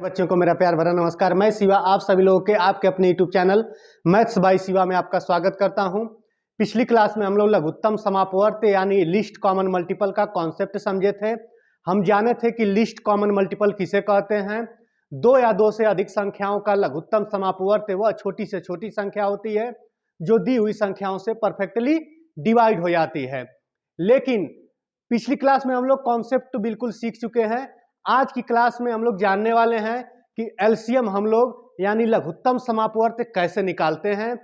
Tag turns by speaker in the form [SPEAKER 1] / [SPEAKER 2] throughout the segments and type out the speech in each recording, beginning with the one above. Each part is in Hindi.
[SPEAKER 1] बच्चों को मेरा प्यार भरा नमस्कार। मैं शिवा आप सभी लोगों के आपके अपने YouTube channel maths by Shiva में आपका स्वागत करता हूं। पिछली क्लास में हम लोग लघुत्तम समापवर्त यानी लिस्ट कॉमन मल्टीपल का कॉन्सेप्ट समझे थे। हम जाने थे कि लिस्ट कॉमन मल्टीपल किसे कहते हैं। दो या दो से अधिक संख्याओं का लघुत्तम समापवर्त वह छोटी से छोटी संख्या होती है जो दी हुई संख्याओं से परफेक्टली डिवाइड हो जाती है। लेकिन पिछली क्लास में हम लोग कॉन्सेप्ट बिल्कुल सीख चुके हैं। आज की क्लास में हम लोग जानने वाले हैं कि एलसीएम हम लोग यानी लघुत्तम समापवर्त कैसे निकालते हैं।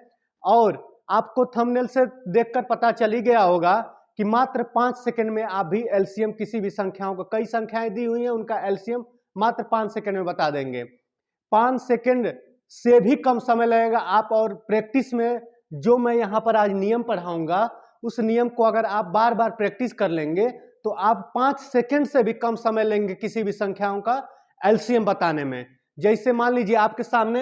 [SPEAKER 1] और आपको थंबनेल से देखकर पता चल ही गया होगा कि मात्र 5 सेकंड में आप भी एलसीएम किसी भी संख्याओं को, कई संख्याएं दी हुई हैं उनका एलसीएम मात्र 5 सेकंड में बता देंगे। 5 सेकंड से भी कम समय लगेगा आप, और प्रैक्टिस में जो मैं यहाँ पर आज नियम पढ़ाऊंगा उस नियम को अगर आप बार बार प्रैक्टिस कर लेंगे तो आप 5 सेकंड से भी कम समय लेंगे किसी भी संख्याओं का एलसीएम बताने में। जैसे मान लीजिए आपके सामने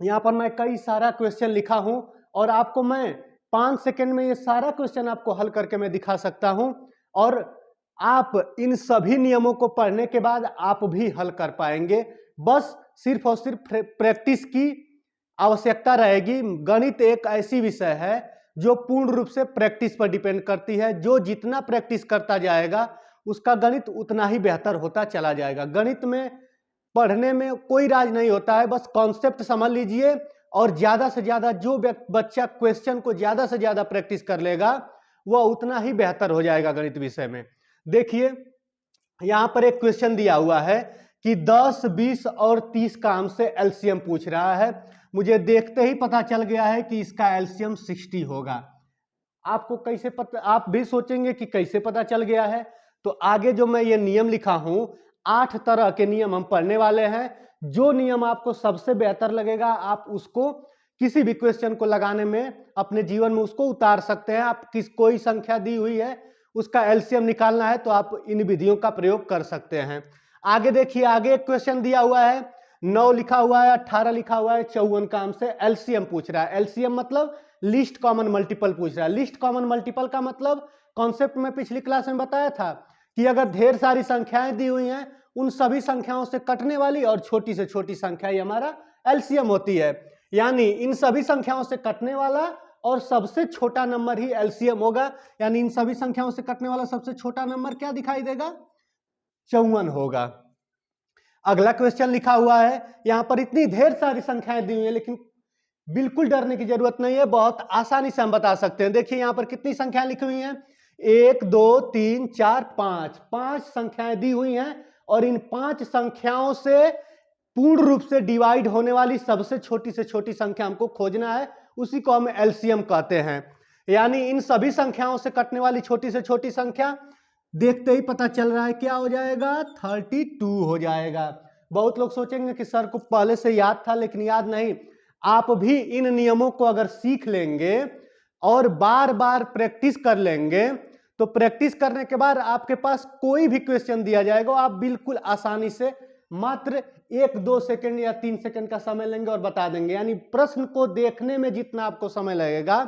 [SPEAKER 1] यहाँ पर मैं कई सारा क्वेश्चन लिखा हूं और आपको मैं 5 सेकंड में ये सारा क्वेश्चन आपको हल करके मैं दिखा सकता हूं, और आप इन सभी नियमों को पढ़ने के बाद आप भी हल कर पाएंगे। बस सिर्फ और सिर्फ प्रैक्टिस की आवश्यकता रहेगी। गणित एक ऐसी विषय है जो पूर्ण रूप से प्रैक्टिस पर डिपेंड करती है। जो जितना प्रैक्टिस करता जाएगा उसका गणित उतना ही बेहतर होता चला जाएगा। गणित में पढ़ने में कोई राज नहीं होता है, बस कॉन्सेप्ट समझ लीजिए और ज्यादा से ज्यादा जो बच्चा क्वेश्चन को ज्यादा से ज्यादा प्रैक्टिस कर लेगा वह उतना ही बेहतर हो जाएगा गणित विषय में। देखिए यहां पर एक क्वेश्चन दिया हुआ है कि 10, 20 और 30 का हमसे एलसीएम पूछ रहा है। मुझे देखते ही पता चल गया है कि इसका एलसीएम 60 होगा। आपको कैसे पता, आप भी सोचेंगे कि कैसे पता चल गया है। तो आगे जो मैं ये नियम लिखा हूं, 8 तरह के नियम हम पढ़ने वाले हैं। जो नियम आपको सबसे बेहतर लगेगा आप उसको किसी भी क्वेश्चन को लगाने में अपने जीवन में उसको उतार सकते हैं। आप कोई संख्या दी हुई है उसका एलसीएम निकालना है तो आप इन विधियों का प्रयोग कर सकते हैं। आगे देखिए, आगे एक क्वेश्चन दिया हुआ है, 9 लिखा हुआ है, 18 लिखा हुआ है, 54 का हमसे एलसीएम पूछ रहा है। एलसीएम मतलब लिस्ट कॉमन मल्टीपल पूछ रहा है। लिस्ट कॉमन मल्टीपल का मतलब कॉन्सेप्ट में पिछली क्लास में बताया था कि अगर ढेर सारी संख्याएं दी हुई हैं उन सभी संख्याओं से कटने वाली और छोटी से छोटी संख्या ही हमारा एलसीएम होती है। यानी इन सभी संख्याओं से कटने वाला और सबसे छोटा नंबर ही एलसीएम होगा। यानी इन सभी संख्याओं से कटने वाला सबसे छोटा नंबर क्या दिखाई देगा? 54 होगा। अगला क्वेश्चन लिखा हुआ है, यहां पर इतनी ढेर सारी संख्याएं दी हुई है लेकिन बिल्कुल डरने की जरूरत नहीं है, बहुत आसानी से हम बता सकते हैं। देखिए यहां पर कितनी संख्याएं लिखी हुई हैं, 1, 2, 3, 4, 5, 5 संख्याएं दी हुई हैं और इन 5 संख्याओं से पूर्ण रूप से डिवाइड होने वाली सबसे छोटी से छोटी संख्या हमको खोजना है, उसी को हम एलसीएम कहते हैं। यानी इन सभी संख्याओं से कटने वाली छोटी से छोटी संख्या देखते ही पता चल रहा है क्या हो जाएगा, 32 हो जाएगा। बहुत लोग सोचेंगे कि सर को पहले से याद था, लेकिन याद नहीं। आप भी इन नियमों को अगर सीख लेंगे और बार बार प्रैक्टिस कर लेंगे तो प्रैक्टिस करने के बाद आपके पास कोई भी क्वेश्चन दिया जाएगा आप बिल्कुल आसानी से मात्र 1-2 सेकंड या 3 सेकंड का समय लेंगे और बता देंगे। यानी प्रश्न को देखने में जितना आपको समय लगेगा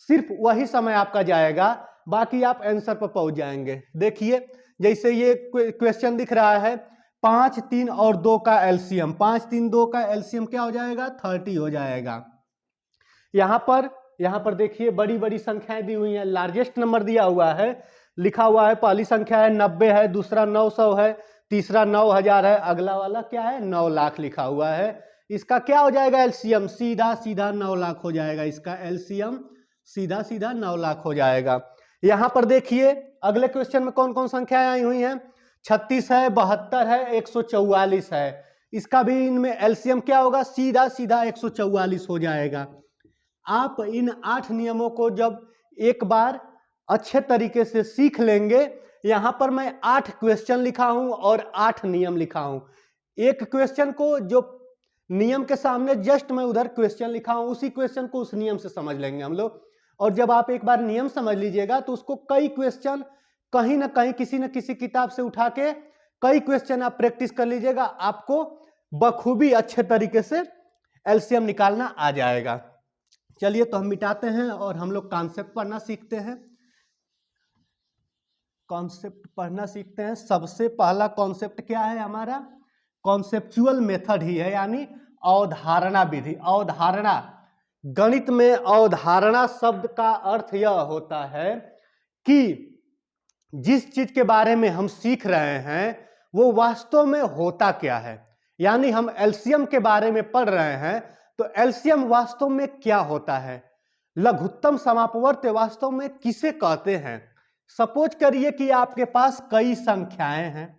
[SPEAKER 1] सिर्फ वही समय आपका जाएगा, बाकी आप आंसर पर पहुंच जाएंगे। देखिए जैसे ये क्वेश्चन दिख रहा है, 5, 3 और 2 का एलसीएम, 5, 3, 2 का एलसीएम क्या हो जाएगा? 30 हो जाएगा। यहां पर देखिए बड़ी बड़ी संख्याएं दी हुई हैं। लार्जेस्ट नंबर दिया हुआ है, लिखा हुआ है, पहली संख्या है 90 है, दूसरा 900 है, तीसरा 9000 है, अगला वाला क्या है? 9 लाख लिखा हुआ है। इसका क्या हो जाएगा एलसीएम? सीधा सीधा 9 लाख हो जाएगा। इसका एलसीएम सीधा सीधा 9 लाख हो जाएगा। यहां पर देखिए अगले क्वेश्चन में कौन कौन संख्याएं आई हुई हैं, 36 है, 72 है, 144 है। इसका भी इनमें एलसीएम क्या होगा? सीधा सीधा 144 हो जाएगा। आप इन 8 नियमों को जब एक बार अच्छे तरीके से सीख लेंगे, यहां पर मैं 8 क्वेश्चन लिखा हूं और 8 नियम लिखा हूं। एक क्वेश्चन को जो नियम के सामने जस्ट मैं उधर क्वेश्चन लिखा हूं, उसी क्वेश्चन को उस नियम से समझ लेंगे हम लोग। और जब आप एक बार नियम समझ लीजिएगा तो उसको कई क्वेश्चन कहीं ना कहीं किसी न किसी किताब से उठा के कई क्वेश्चन आप प्रैक्टिस कर लीजिएगा, आपको बखूबी अच्छे तरीके से एलसीएम निकालना आ जाएगा। चलिए तो हम मिटाते हैं और हम लोग कॉन्सेप्ट पढ़ना सीखते हैं। कॉन्सेप्ट पढ़ना सीखते हैं। सबसे पहला कॉन्सेप्ट क्या है हमारा? कॉन्सेप्चुअल मेथड ही है, यानी अवधारणा विधि। अवधारणा, गणित में अवधारणा शब्द का अर्थ यह होता है कि जिस चीज के बारे में हम सीख रहे हैं वो वास्तव में होता क्या है। यानी हम एलसीएम के बारे में पढ़ रहे हैं तो एलसीएम वास्तव में क्या होता है, लघुत्तम समापवर्त्य वास्तव में किसे कहते हैं। सपोज करिए कि आपके पास कई संख्याएं हैं,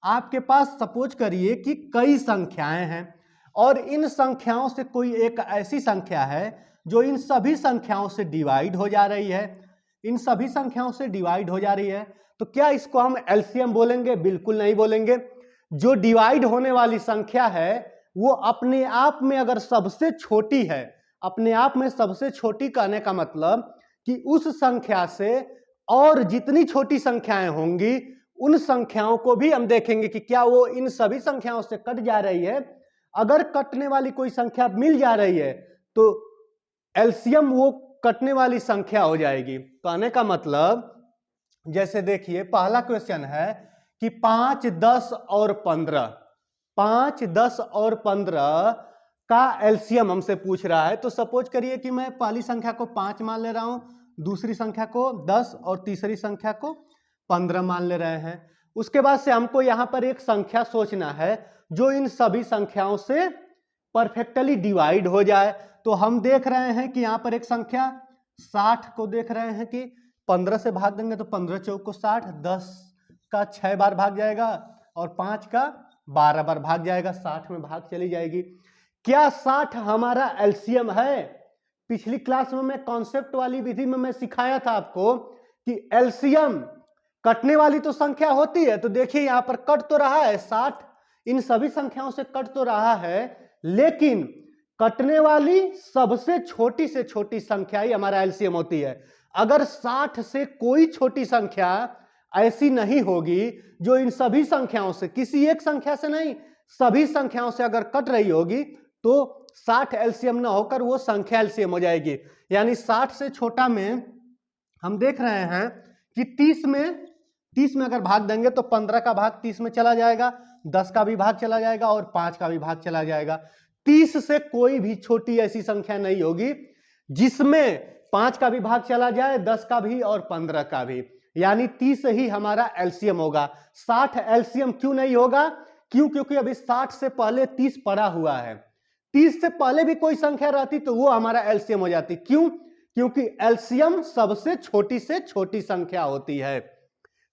[SPEAKER 1] आपके पास सपोज करिए कि कई संख्याएं हैं और इन संख्याओं से कोई एक ऐसी संख्या है जो इन सभी संख्याओं से डिवाइड हो जा रही है, इन सभी संख्याओं से डिवाइड हो जा रही है, तो क्या इसको हम एलसीएम बोलेंगे? बिल्कुल नहीं बोलेंगे। जो डिवाइड होने वाली संख्या है वो अपने आप में अगर सबसे छोटी है, अपने आप में सबसे छोटी कहने का मतलब कि उस संख्या से और जितनी छोटी संख्याएं होंगी उन संख्याओं को भी हम देखेंगे कि क्या वो इन सभी संख्याओं से कट जा रही है। अगर कटने वाली कोई संख्या मिल जा रही है तो एलसीएम वो कटने वाली संख्या हो जाएगी। कहने का मतलब जैसे देखिए पहला क्वेश्चन है कि 5, 10 और 15, 5, 10 और 15 का एलसीएम हमसे पूछ रहा है। तो सपोज करिए कि मैं पहली संख्या को 5 मान ले रहा हूं, दूसरी संख्या को 10 और तीसरी संख्या को 15 मान ले रहे हैं। उसके बाद से हमको यहां पर एक संख्या सोचना है जो इन सभी संख्याओं से परफेक्टली डिवाइड हो जाए। तो हम देख रहे हैं कि यहां पर एक संख्या 60 को देख रहे हैं कि 15 से भाग देंगे तो 15 चौक को 60, 10 का 6 बार भाग जाएगा और 5 का 12 बार भाग जाएगा, 60 में भाग चली जाएगी। क्या 60 हमारा एलसीएम है? पिछली क्लास में मैं कॉन्सेप्ट वाली विधि में मैं सिखाया था आपको कि एलसीएम कटने वाली तो संख्या होती है। तो देखिए यहां पर कट तो रहा है 60, इन सभी संख्याओं से कट तो रहा है, लेकिन कटने वाली सबसे छोटी से छोटी संख्या ही हमारा एलसीएम होती है। अगर 60 से कोई छोटी संख्या ऐसी नहीं होगी जो इन सभी संख्याओं से, किसी एक संख्या से नहीं, सभी संख्याओं से अगर कट रही होगी तो 60 एलसीएम ना होकर वो संख्या एलसीएम हो जाएगी। यानी 60 से छोटा में हम देख रहे हैं कि 30 में अगर भाग देंगे तो 15 का भाग 30 में चला जाएगा, 10 का भी भाग चला जाएगा और 5 का भी भाग चला जाएगा। 30 से कोई भी छोटी ऐसी संख्या नहीं होगी जिसमें 5 का भी भाग चला जाए, 10 का भी और 15 का भी, यानी 30 ही हमारा एलसीएम होगा। 60 एलसीएम क्यों नहीं होगा? क्योंकि अभी 60 से पहले 30 पड़ा हुआ है। 30 से पहले भी कोई संख्या रहती तो वो हमारा एलसीएम हो जाती। क्यों? क्योंकि एलसीएम सबसे छोटी से छोटी संख्या होती है।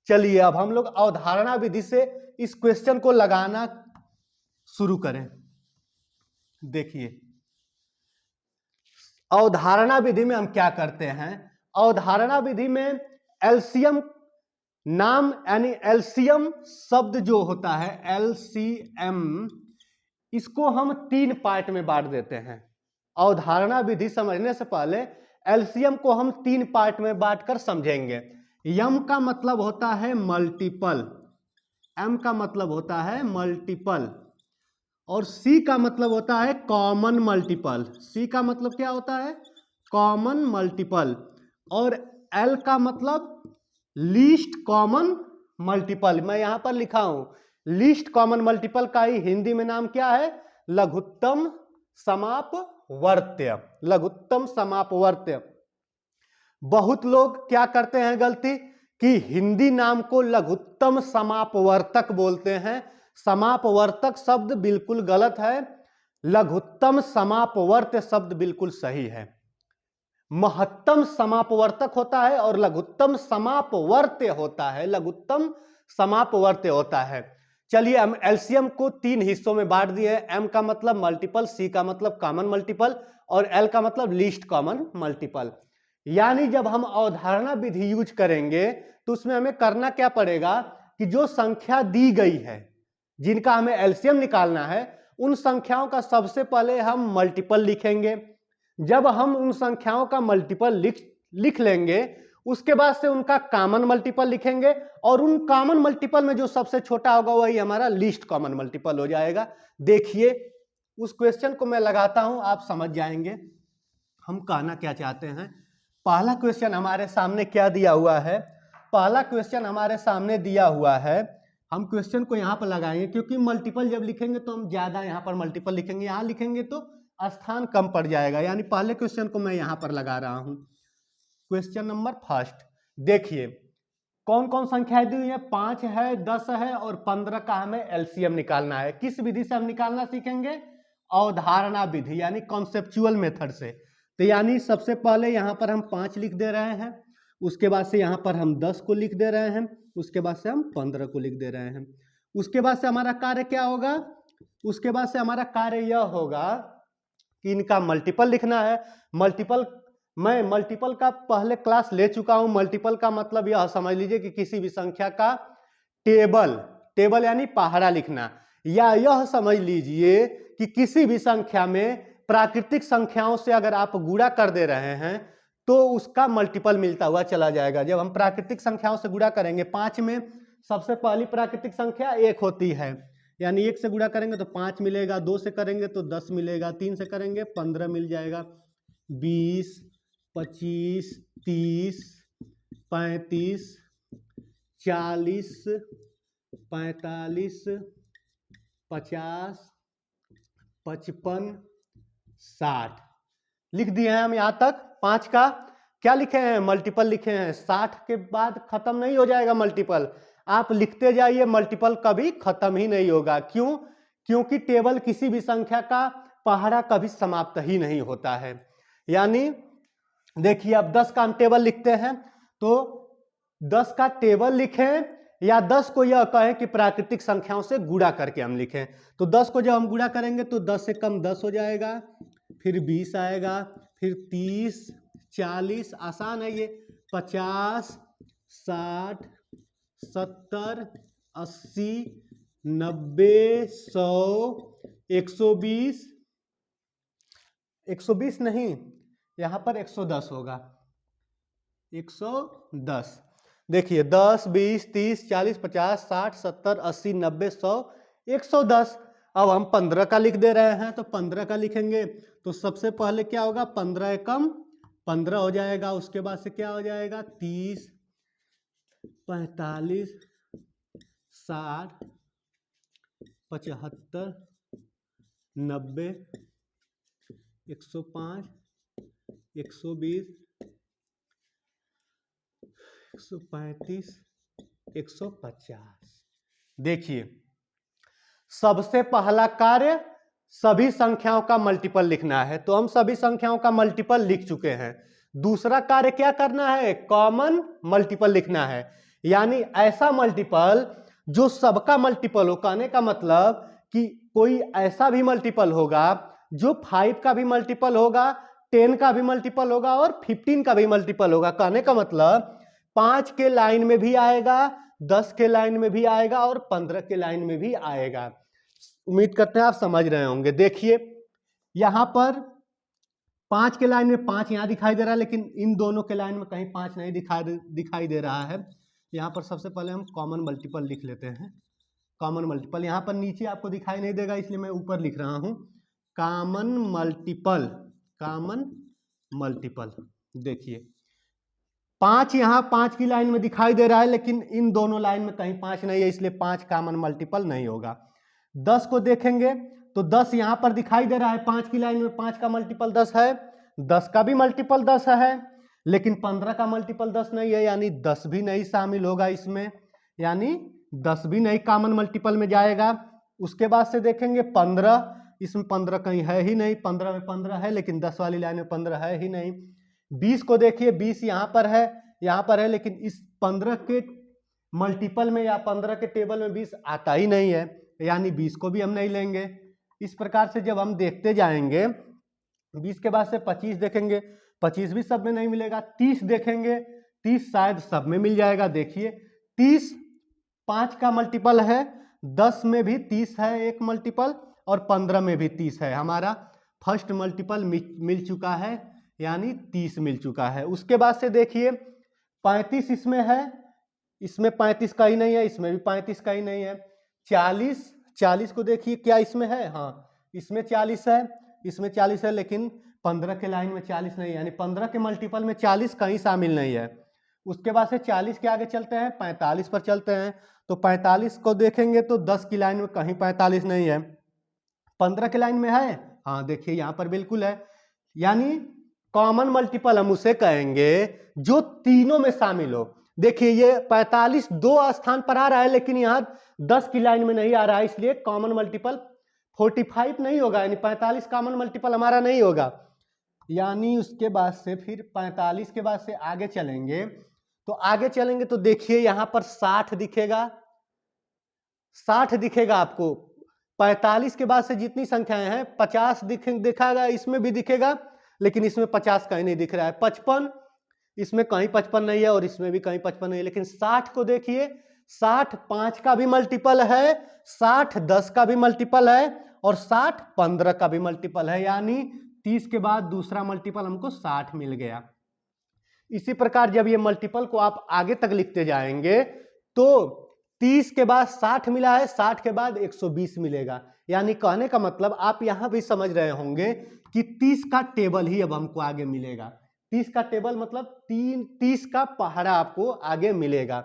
[SPEAKER 1] चलिए अब हम लोग अवधारणा विधि से इस क्वेश्चन को लगाना शुरू करें। देखिए अवधारणा विधि में हम क्या करते हैं, अवधारणा विधि में एलसीएम नाम यानी एलसीएम शब्द जो होता है एलसीएम, इसको हम 3 पार्ट में बांट देते हैं। अवधारणा विधि समझने से पहले एलसीएम को हम 3 पार्ट में बांटकर समझेंगे। एम का मतलब होता है मल्टीपल, एम का मतलब होता है मल्टीपल, और सी का मतलब होता है कॉमन मल्टीपल। सी का मतलब क्या होता है? Common multiple. और एल का मतलब लीस्ट कॉमन मल्टीपल। मैं यहां पर लिखा हूं लीस्ट कॉमन मल्टीपल का ही हिंदी में नाम क्या है? लघुत्तम समापवर्त्य। लघुत्तम समापवर्त्य। बहुत लोग क्या करते हैं गलती कि हिंदी नाम को लघुत्तम समापवर्तक बोलते हैं। समापवर्तक शब्द बिल्कुल गलत है, लघुत्तम समापवर्त्य शब्द बिल्कुल सही है। महत्तम समापवर्तक होता है और लघुत्तम समापवर्त्य होता है, लघुत्तम समापवर्त्य होता है। चलिए हम एलसीएम को 3 हिस्सों में बांट दिए। एम का मतलब मल्टीपल, सी का मतलब कॉमन मल्टीपल और एल का मतलब लीस्ट कॉमन मल्टीपल। यानी जब हम अवधारणा विधि यूज करेंगे तो उसमें हमें करना क्या पड़ेगा कि जो संख्या दी गई है जिनका हमें एलसीएम निकालना है उन संख्याओं का सबसे पहले हम मल्टीपल लिखेंगे। जब हम उन संख्याओं का मल्टीपल लिख लेंगे उसके बाद से उनका कॉमन मल्टीपल लिखेंगे और उन कॉमन मल्टीपल में जो सबसे छोटा होगा वही हमारा लीस्ट कॉमन मल्टीपल हो जाएगा। देखिए उस क्वेश्चन को मैं लगाता हूं, आप समझ जाएंगे हम कहना क्या चाहते हैं। पहला क्वेश्चन हमारे सामने क्या दिया हुआ है? पहला क्वेश्चन हमारे सामने दिया हुआ है हम क्वेश्चन को यहाँ पर लगाएंगे, क्योंकि मल्टीपल जब लिखेंगे तो हम ज़्यादा यहाँ पर मल्टीपल लिखेंगे, यहाँ लिखेंगे तो स्थान कम पड़ जाएगा। यानी पहले क्वेश्चन को मैं यहाँ पर लगा रहा हूँ। क्वेश्चन नंबर फर्स्ट देखिए, कौन कौन संख्याएं दी हुई है, 5 है, 10 है और 15 का हमें एलसीएम निकालना है। किस विधि से हम निकालना सीखेंगे? अवधारणा विधि, यानी कॉन्सेप्चुअल मेथड से। तो यानी सबसे पहले यहाँ पर हम 5 लिख दे रहे हैं, उसके बाद से यहाँ पर हम 10 को लिख दे रहे हैं, उसके बाद से हम 15 को लिख दे रहे हैं। उसके बाद से हमारा कार्य क्या होगा? उसके बाद से हमारा कार्य यह होगा कि इनका मल्टीपल लिखना है। मल्टीपल, मैं मल्टीपल का पहले क्लास ले चुका हूं। मल्टीपल का मतलब यह समझ लीजिए कि किसी भी संख्या का टेबल यानी पहाड़ा लिखना, या यह समझ लीजिए कि किसी भी संख्या में प्राकृतिक संख्याओं से अगर आप गुणा कर दे रहे हैं तो उसका मल्टीपल मिलता हुआ चला जाएगा। जब हम प्राकृतिक संख्याओं से गुणा करेंगे, 5 में सबसे पहली प्राकृतिक संख्या 1 होती है, यानी 1 से गुणा करेंगे तो 5 मिलेगा, 2 से करेंगे तो 10 मिलेगा, 3 से करेंगे 15 मिल जाएगा, 20, 25, 30, 35, 40, 45, 50, 55, 60 लिख दिए हैं हम यहाँ तक। 5 का क्या लिखे हैं? मल्टीपल लिखे हैं। 60 के बाद खत्म नहीं हो जाएगा मल्टीपल, आप लिखते जाइए, मल्टीपल कभी खत्म ही नहीं होगा। क्यों? क्योंकि टेबल किसी भी संख्या का पहाड़ा कभी समाप्त ही नहीं होता है। यानी देखिए, अब 10 का हम टेबल लिखते हैं, तो 10 का टेबल लिखें या 10 को यह कहें कि प्राकृतिक संख्याओं से गुणा करके हम लिखें। तो 10 को जब हम गुणा करेंगे तो 10 से कम 10 हो जाएगा, फिर 20 आएगा, फिर 30, 40, आसान है ये, 50, 60, 70, 80, 90, 100, 120, 120 नहीं, यहाँ पर 110 होगा, 110। देखिए 10, 20, 30, 40, 50, 60, 70, 80, 90, 100, 110। अब हम 15 का लिख दे रहे हैं, तो 15 का लिखेंगे तो सबसे पहले क्या होगा? 15 एकम 15 हो जाएगा। उसके बाद से क्या हो जाएगा? 30, 45, 60, 75, 90, 105, 120, 135, 150। देखिए, सबसे पहला कार्य सभी संख्याओं का मल्टीपल लिखना है, तो हम सभी संख्याओं का मल्टीपल लिख चुके हैं। दूसरा कार्य क्या करना है? कॉमन मल्टीपल लिखना है, यानी ऐसा मल्टीपल जो सबका मल्टीपल हो। कहने का मतलब कि कोई ऐसा भी मल्टीपल होगा जो 5 का भी मल्टीपल होगा, 10 का भी मल्टीपल होगा और 15 का भी मल्टीपल होगा। कहने का मतलब 5 के लाइन में भी आएगा, 10 के लाइन में भी आएगा और 15 के लाइन में भी आएगा। उम्मीद करते हैं आप समझ रहे होंगे। देखिए यहां पर 5 के लाइन में 5 यहां दिखाई दे रहा है, लेकिन इन दोनों के लाइन में कहीं 5 नहीं दिखाई दे रहा है। यहां पर सबसे पहले हम कॉमन मल्टीपल लिख लेते हैं। कॉमन मल्टीपल यहां पर नीचे आपको दिखाई नहीं देगा, इसलिए मैं ऊपर लिख रहा हूं कॉमन मल्टीपल। कॉमन मल्टीपल देखिए 5 यहाँ 5 की लाइन में दिखाई दे रहा है, लेकिन इन दोनों लाइन में कहीं 5 नहीं है, इसलिए 5 कॉमन मल्टीपल नहीं होगा। 10 को देखेंगे तो 10 यहाँ पर दिखाई दे रहा है, 5 की लाइन में 5 का मल्टीपल 10 है, 10 का भी मल्टीपल 10 है, लेकिन 15 का मल्टीपल 10 नहीं है, यानी 10 भी नहीं शामिल होगा इसमें, यानी 10 भी नहीं कॉमन मल्टीपल में जाएगा। उसके बाद से देखेंगे 15, इसमें 15 कहीं है ही नहीं, 15 में 15 है लेकिन 10 वाली लाइन में 15 है ही नहीं। 20 को देखिए, 20 यहाँ पर है, लेकिन इस 15 के मल्टीपल में या 15 के टेबल में 20 आता ही नहीं है, यानी 20 को भी हम नहीं लेंगे। इस प्रकार से जब हम देखते जाएंगे, 20 के बाद से 25 देखेंगे, 25 भी सब में नहीं मिलेगा। 30 देखेंगे, 30 शायद सब में मिल जाएगा। देखिए 30 5 का मल्टीपल है, 10 में भी 30 है एक मल्टीपल और 15 में भी 30 है। हमारा फर्स्ट मल्टीपल मिल चुका है, यानी 30 मिल चुका है। उसके बाद से देखिए 35 इसमें है, इसमें 35 का ही नहीं है, इसमें भी 35 का ही नहीं है। 40 को देखिए क्या इसमें है? हाँ, इसमें 40 है, इसमें 40 है, लेकिन 15 के लाइन में 40 नहीं है, यानी 15 के मल्टीपल में 40 कहीं शामिल नहीं है। उसके बाद से 40 के आगे चलते हैं, 45 पर चलते हैं। तो 45 को देखेंगे तो 10 की लाइन में कहीं 45 नहीं है। 15 की लाइन में है, हाँ देखिए यहाँ पर बिल्कुल है। यानी कॉमन मल्टीपल हम उसे कहेंगे जो तीनों में शामिल हो। देखिए ये 45 दो स्थान पर आ रहा है, लेकिन यहाँ 10 की लाइन में नहीं आ रहा है, इसलिए कॉमन मल्टीपल 45 नहीं होगा, यानी 45 कॉमन मल्टीपल हमारा नहीं होगा। यानी उसके बाद से फिर 45 के बाद से आगे चलेंगे, तो आगे चलेंगे तो देखिए यहाँ पर 60 दिखेगा, 60 दिखेगा आपको। 45 के बाद से जितनी संख्याएं हैं 50 दिखेगा, इसमें भी दिखेगा, लेकिन इसमें 50 कहीं नहीं दिख रहा है। 55, इसमें कहीं 55 नहीं है और इसमें भी कहीं 55 नहीं है। लेकिन 60 को देखिए, 60 5 का भी मल्टीपल है, 60 10 का भी मल्टीपल है और 60 15 का भी मल्टीपल है। यानी 30 के बाद दूसरा मल्टीपल हमको 60 मिल गया। इसी प्रकार जब ये मल्टीपल को आप आगे तक लिखते जाएंगे तो 30 के बाद 60 मिला है, 60 के बाद 120 मिलेगा। यानी कहने का मतलब आप यहां भी समझ रहे होंगे कि 30 का टेबल ही अब हमको आगे मिलेगा। 30 का टेबल मतलब 30 का पहाड़ा आपको आगे मिलेगा।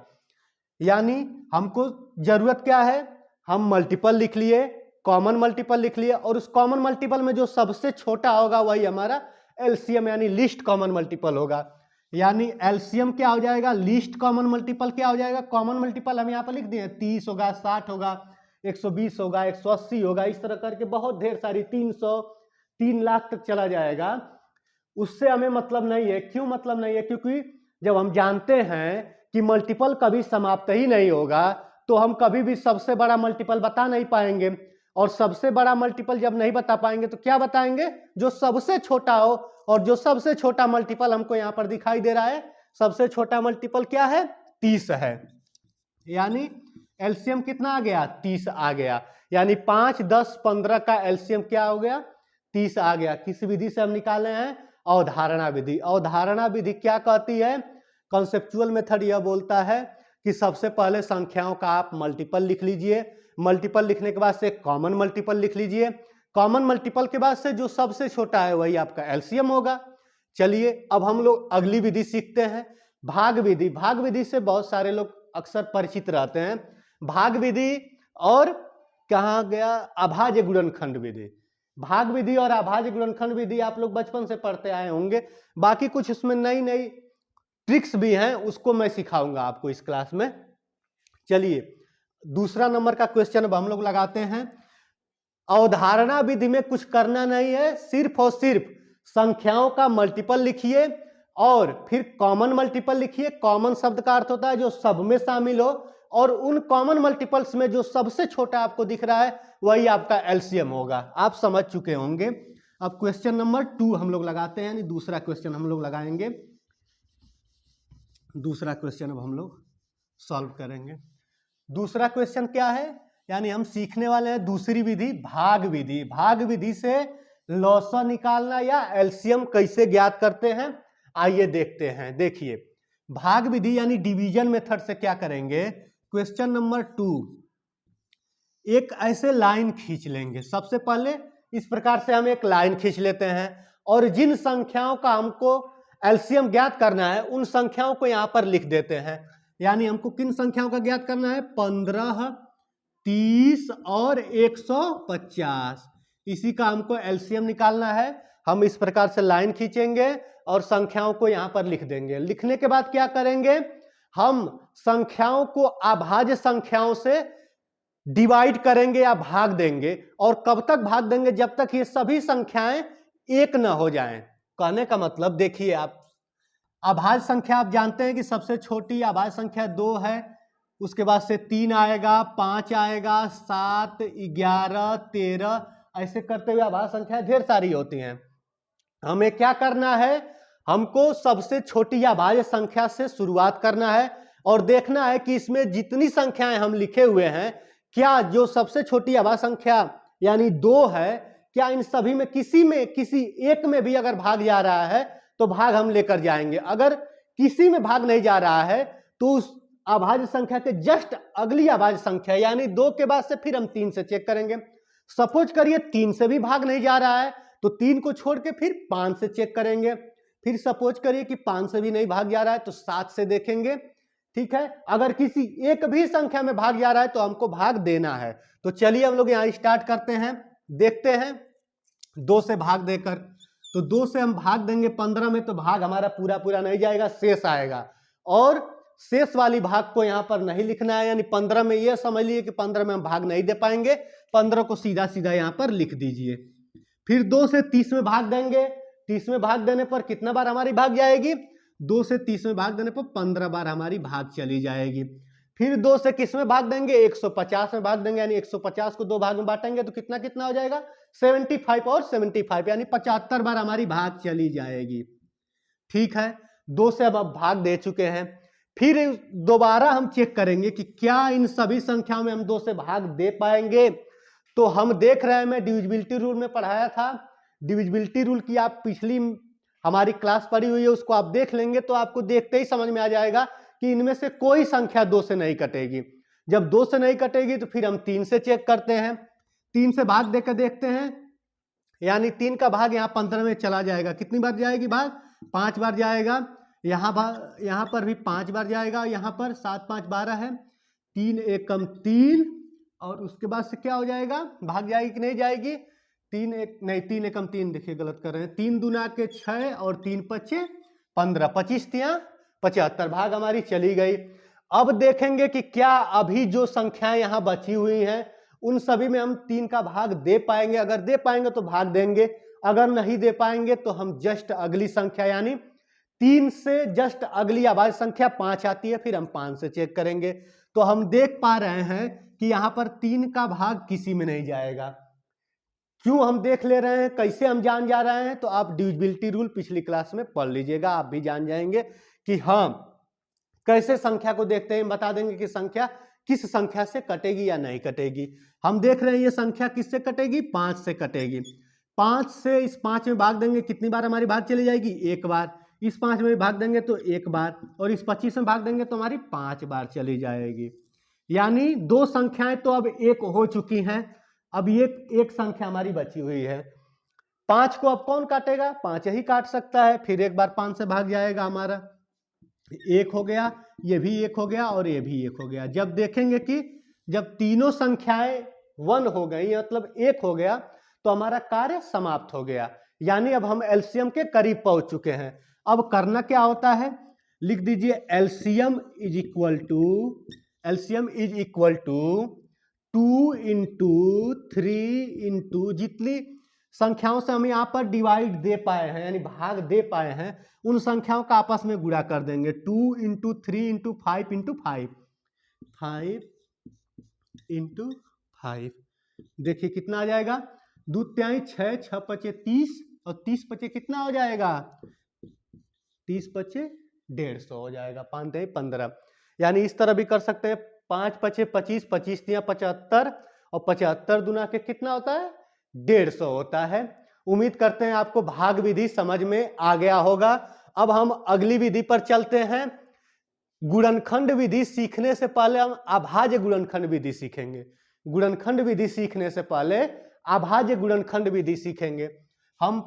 [SPEAKER 1] यानी हमको जरूरत क्या है, हम मल्टीपल लिख लिए, कॉमन मल्टीपल लिख लिए, और उस कॉमन मल्टीपल में जो सबसे छोटा होगा वही हमारा एलसीएम यानी लीस्ट कॉमन मल्टीपल होगा। यानी एलसीएम क्या हो जाएगा, लीस्ट कॉमन मल्टीपल क्या हो जाएगा। कॉमन मल्टीपल हम यहाँ पर लिख दिए, 30 होगा, 60 होगा, 120 होगा, 180 होगा, इस तरह करके बहुत ढेर सारी 300 3 लाख तक चला जाएगा। उससे हमें मतलब नहीं है। क्यों मतलब नहीं है, क्योंकि जब हम जानते हैं कि मल्टीपल कभी समाप्त ही नहीं होगा तो हम कभी भी सबसे बड़ा मल्टीपल बता नहीं पाएंगे, और सबसे बड़ा मल्टीपल जब नहीं बता पाएंगे तो क्या बताएंगे, जो सबसे छोटा हो। और जो सबसे छोटा मल्टीपल हमको यहां पर दिखाई दे रहा है, सबसे छोटा मल्टीपल क्या है, 30 है। यानी एलसीएम कितना आ गया, 30 आ गया। यानी 5 10 15 का एलसीएम क्या हो गया, 30 आ गया। किस विधि से हम निकाले हैं, अवधारणा विधि। अवधारणा विधि क्या कहती है, कॉन्सेप्चुअल मेथड यह बोलता है कि सबसे पहले संख्याओं का आप मल्टीपल लिख लीजिए, मल्टीपल लिखने के बाद से कॉमन मल्टीपल लिख लीजिए, कॉमन मल्टीपल के बाद से जो सबसे छोटा है वही आपका एलसीएम होगा। चलिए अब हम लोग अगली विधि सीखते हैं, भाग विधि। भाग विधि से बहुत सारे लोग अक्सर परिचित रहते हैं। भाग विधि और कहा गया अभाज्य गुणनखंड विधि। भाग विधि और अभाज्य गुणनखंड विधि आप लोग बचपन से पढ़ते आए होंगे। बाकी कुछ इसमें नई नई ट्रिक्स भी हैं, उसको मैं सिखाऊंगा आपको इस क्लास में। चलिए दूसरा नंबर का क्वेश्चन अब हम लोग लगाते हैं। अवधारणा विधि में कुछ करना नहीं है, सिर्फ और सिर्फ संख्याओं का मल्टीपल लिखिए और फिर कॉमन मल्टीपल लिखिए। कॉमन शब्द का अर्थ होता है जो सब में शामिल हो, और उन कॉमन मल्टीपल्स में जो सबसे छोटा आपको दिख रहा है वही आपका एलसीएम होगा। आप समझ चुके होंगे। अब क्वेश्चन नंबर 2 हम लोग लगाते हैं, यानी दूसरा क्वेश्चन हम लोग लगाएंगे। दूसरा क्वेश्चन अब हम लोग सॉल्व करेंगे। दूसरा क्वेश्चन क्या है, यानी हम सीखने वाले हैं दूसरी विधि, भाग विधि। भाग विधि से लॉसा निकालना या एलसीएम कैसे ज्ञात करते हैं, आइए देखते हैं। देखिए भाग विधि यानी डिवीजन मेथड से क्या करेंगे, क्वेश्चन नंबर 2 एक ऐसे लाइन खींच लेंगे। सबसे पहले इस प्रकार से हम एक लाइन खींच लेते हैं, और जिन संख्याओं का हमको एलसीएम ज्ञात करना है उन संख्याओं को यहां पर लिख देते हैं। यानी हमको किन संख्याओं का ज्ञात करना है, 15 30 और 150, इसी का हमको एलसीएम निकालना है। हम इस प्रकार से लाइन खींचेंगे और संख्याओं को यहां पर लिख देंगे। लिखने के बाद क्या करेंगे, हम संख्याओं को अभाज्य संख्याओं से डिवाइड करेंगे या भाग देंगे। और कब तक भाग देंगे, जब तक ये सभी संख्याएं एक न हो जाएं। कहने का मतलब देखिए, आप अभाज्य संख्या आप जानते हैं कि सबसे छोटी अभाज्य संख्या 2 है, उसके बाद से 3 आएगा, 5 आएगा, 7 11 13, ऐसे करते हुए अभाज्य संख्या ढेर सारी होती हैं। हमें क्या करना है, हमको सबसे छोटी अभाज्य संख्या से शुरुआत करना है और देखना है कि इसमें जितनी संख्याएं हम लिखे हुए हैं, क्या जो सबसे छोटी अभाज्य संख्या यानी 2 है, क्या इन सभी में किसी एक में भी अगर भाग जा रहा है तो भाग हम लेकर जाएंगे। अगर किसी में भाग नहीं जा रहा है तो उस अभाज्य संख्या के जस्ट अगली अभाज्य संख्या यानी 2 के बाद से फिर हम 3 से चेक करेंगे। सपोज करिए 3 से भी भाग नहीं जा रहा है तो 3 को छोड़ के फिर 5 से चेक करेंगे, फिर सपोज करिए कि 5 से भी नहीं भाग जा रहा है तो 7 से देखेंगे, ठीक है। अगर किसी एक भी संख्या में भाग जा रहा है तो हमको भाग देना है। तो चलिए हम लोग यहाँ स्टार्ट करते हैं, देखते हैं 2 से भाग देकर। तो 2 से हम भाग देंगे 15 में तो भाग हमारा पूरा पूरा नहीं जाएगा, शेष आएगा। और शेष वाली भाग को यहाँ पर नहीं लिखना है, यानी 15 में ये समझ लीजिए कि 15 में हम भाग नहीं दे पाएंगे, 15 को सीधा सीधा यहाँ पर लिख दीजिए। फिर 2 से 30 में भाग देंगे, 30 में भाग देने पर कितना बार हमारी भाग जाएगी, 2 से 30 में भाग देने पर 15 बार हमारी भाग चली जाएगी। फिर 2 से किस में भाग देंगे, 150 में भाग देंगे, यानी 150 को 2 भाग में बांटेंगे तो कितना कितना हो जाएगा, 75 और 75, यानी 75 बार हमारी भाग चली जाएगी। ठीक है, 2 से अब भाग दे चुके हैं। फिर दोबारा हम चेक करेंगे कि क्या इन सभी संख्याओं में हम 2 से भाग दे पाएंगे। तो हम देख रहे हैं, मैं डिविजिबिलिटी रूल में पढ़ाया था, डिविजिबिलिटी रूल की आप पिछली हमारी क्लास पढ़ी हुई है, उसको आप देख लेंगे तो आपको देखते ही समझ में आ जाएगा कि इनमें से कोई संख्या 2 से नहीं कटेगी। जब 2 से नहीं कटेगी तो फिर हम 3 से चेक करते हैं, 3 से भाग देकर देखते हैं, यानी 3 का भाग यहाँ 15 में चला जाएगा। कितनी बार जाएगी भाग, 5 बार जाएगा। यहाँ पर भी 5 बार जाएगा, यहाँ पर 7 5 12 है, 3 एकम 3, और उसके बाद से क्या हो जाएगा, भाग जाएगी कि नहीं जाएगी, 3 एकम 3, देखिए गलत कर रहे हैं, 3 दूना के 6 और 3 पच्चे 15, 25 तिया 75, भाग हमारी चली गई। अब देखेंगे कि क्या अभी जो संख्याएं यहाँ बची हुई हैं उन सभी में हम 3 का भाग दे पाएंगे। अगर दे पाएंगे तो भाग देंगे, अगर नहीं दे पाएंगे तो हम जस्ट अगली संख्या यानी 3 से जस्ट अगली अभाज्य संख्या 5 आती है, फिर हम 5 से चेक करेंगे। तो हम देख पा रहे हैं कि यहाँ पर 3 का भाग किसी में नहीं जाएगा। क्यों हम देख ले रहे हैं, कैसे हम जान जा रहे हैं, तो आप डिविजिबिलिटी रूल पिछली क्लास में पढ़ लीजिएगा, आप भी जान जाएंगे कि हाँ कैसे संख्या को देखते हैं, बता देंगे कि संख्या किस संख्या से कटेगी या नहीं कटेगी। हम देख रहे हैं ये संख्या किससे कटेगी, 5 से कटेगी। 5 से इस 5 में भाग देंगे, कितनी बार हमारी भाग चली जाएगी, 1 बार। इस 5 में भाग देंगे तो 1 बार, और इस 25 में भाग देंगे तो हमारी 5 बार चली जाएगी। यानी 2 संख्याएं तो अब 1 हो चुकी हैं, अब ये एक संख्या हमारी बची हुई है। 5 को अब कौन काटेगा, 5 ही काट सकता है। फिर एक बार 5 से भाग जाएगा हमारा, 1 हो गया, ये भी 1 हो गया और ये भी 1 हो गया। जब देखेंगे कि जब तीनों संख्याएं 1 हो गई, मतलब 1 हो गया, तो हमारा कार्य समाप्त हो गया, यानी अब हम एलसीएम के करीब पहुंच चुके हैं। अब करना क्या होता है, लिख दीजिए LCM is equal to 2 into 3 into जितनी संख्याओं से हम यहाँ पर डिवाइड दे पाए हैं, यानी भाग दे पाए हैं, उन संख्याओं का आपस में गुणा कर देंगे। 2 इंटू 3 इंटू 5 इंटू 5, 5 इंटू 5, देखिए कितना आ जाएगा, 2 त्याई 6, 6 पचे 30, और 30 पचे कितना हो जाएगा, 30 पचे 150 हो जाएगा, 5 त्याई 15। यानी इस तरह भी कर सकते हैं, 5 पचे 25, 25 तिया 75, और 75 दुना के कितना होता है, 150 होता है। उम्मीद करते हैं आपको भाग विधि समझ में आ गया होगा। अब हम अगली विधि पर चलते हैं। गुणनखंड विधि सीखने से पहले हम अभाज्य गुणनखंड विधि सीखेंगे। गुणनखंड विधि सीखने से पहले अभाज्य गुणनखंड विधि सीखेंगे। हम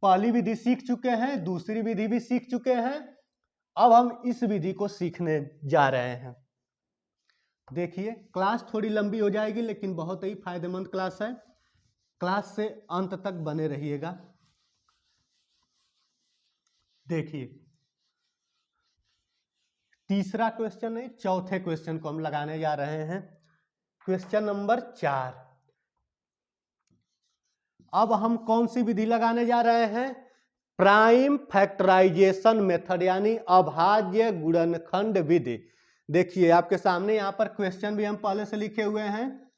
[SPEAKER 1] पहली विधि सीख चुके हैं, दूसरी विधि भी सीख चुके हैं, अब हम इस विधि को सीखने जा रहे हैं। देखिए क्लास थोड़ी लंबी हो जाएगी, लेकिन बहुत ही फायदेमंद क्लास है, क्लास से अंत तक बने रहिएगा। देखिए तीसरा क्वेश्चन नहीं, चौथे क्वेश्चन को हम लगाने जा रहे हैं, क्वेश्चन नंबर 4। अब हम कौन सी विधि लगाने जा रहे हैं, प्राइम फैक्टराइजेशन मेथड, यानी अभाज्य गुणनखंड विधि। देखिए आपके सामने यहाँ पर क्वेश्चन भी हम पहले से लिखे हुए हैं,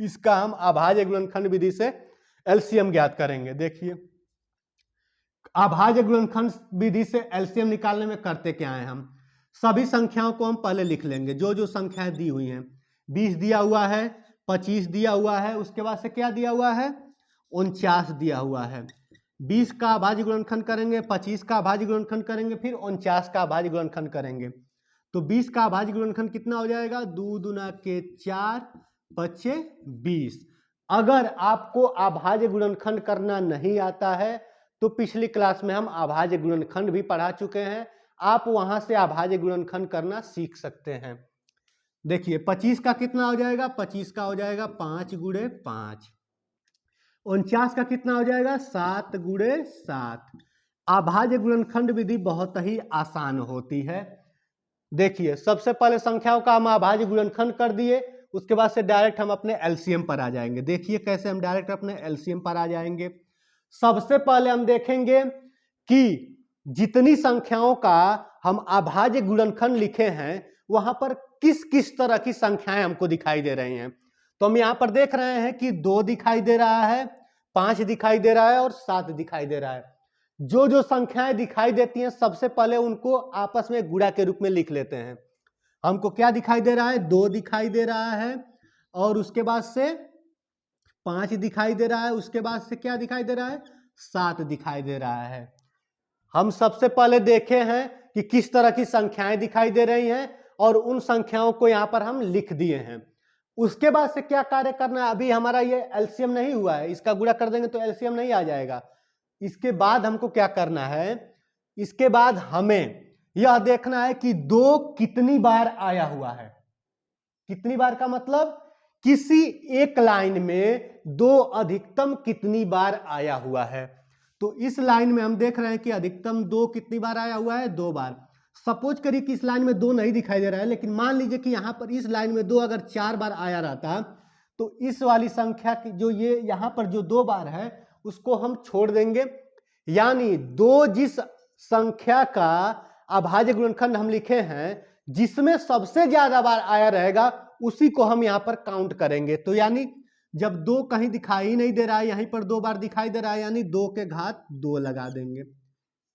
[SPEAKER 1] इसका हम अभाज्य गुणनखंड विधि से एलसीएम ज्ञात करेंगे। देखिए अभाज्य गुणनखंड विधि से एलसीएम निकालने में करते क्या है, हम सभी संख्याओं को हम पहले लिख लेंगे, जो जो संख्याएं दी हुई हैं। 20 दिया हुआ है, 25 दिया हुआ है, उसके बाद से क्या दिया हुआ है, 49 दिया हुआ है। 20 का अभाज्य गुणनखंड करेंगे, 25 का अभाज्य गुणनखंड करेंगे, फिर 49 का अभाज्य गुणनखंड करेंगे। तो 20 का अभाज्य गुणनखंड कितना हो जाएगा, 2 दूना के 4 पचे 20। अगर आपको अभाज्य गुणनखंड करना नहीं आता है तो पिछली क्लास में हम अभाज्य गुणनखंड भी पढ़ा चुके हैं, आप वहां से अभाज्य गुणनखंड करना सीख सकते हैं। देखिए 25 का कितना हो जाएगा, 25 का हो जाएगा 5 गुणे 5। 49 का कितना हो जाएगा, 7 गुणे 7। अभाज्य गुणनखंड विधि बहुत ही आसान होती है। देखिए सबसे पहले संख्याओं का हम अभाज्य गुणनखंड कर दिए, उसके बाद से डायरेक्ट हम अपने एलसीएम पर आ जाएंगे। देखिए कैसे हम डायरेक्ट अपने एलसीएम पर आ जाएंगे। सबसे पहले हम देखेंगे कि जितनी संख्याओं का हम अभाज्य गुणनखंड लिखे हैं वहां पर किस किस तरह की संख्याएं हमको दिखाई दे रही हैं। तो हम यहां पर देख रहे हैं कि 2 दिखाई दे रहा है, 5 दिखाई दे रहा है और 7 दिखाई दे रहा है। जो जो संख्याएं दिखाई देती हैं सबसे पहले उनको आपस में गुणा के रूप में लिख लेते हैं। हमको क्या दिखाई दे रहा है, 2 दिखाई दे रहा है और उसके बाद से 5 दिखाई दे रहा है, उसके बाद से क्या दिखाई दे रहा है, 7 दिखाई दे रहा है। हम सबसे पहले देखे हैं कि किस तरह की संख्याएं दिखाई दे रही हैं और उन संख्याओं को यहां पर हम लिख दिए हैं। उसके बाद से क्या कार्य करना है, अभी हमारा ये एलसीएम नहीं हुआ है, इसका गुणा कर देंगे तो एलसीएम नहीं आ जाएगा। इसके बाद हमको क्या करना है, इसके बाद हमें यह देखना है कि 2 कितनी बार आया हुआ है। कितनी बार का मतलब किसी एक लाइन में 2 अधिकतम कितनी बार आया हुआ है। तो इस लाइन में हम देख रहे हैं कि अधिकतम 2 कितनी बार आया हुआ है, 2 बार। सपोज करिए कि इस लाइन में 2 नहीं दिखाई दे रहा है, लेकिन मान लीजिए कि यहां पर इस लाइन में 2 अगर 4 बार आया रहता तो इस वाली संख्या की जो ये यहां पर जो 2 बार है उसको हम छोड़ देंगे, यानी 2 जिस संख्या का अभाज्य गुणनखंड हम लिखे हैं जिसमें सबसे ज्यादा बार आया रहेगा उसी को हम यहां पर काउंट करेंगे। तो यानी जब 2 कहीं दिखाई नहीं दे रहा है, यहीं पर 2 बार दिखाई दे रहा है, यानी 2 के घात 2 लगा देंगे।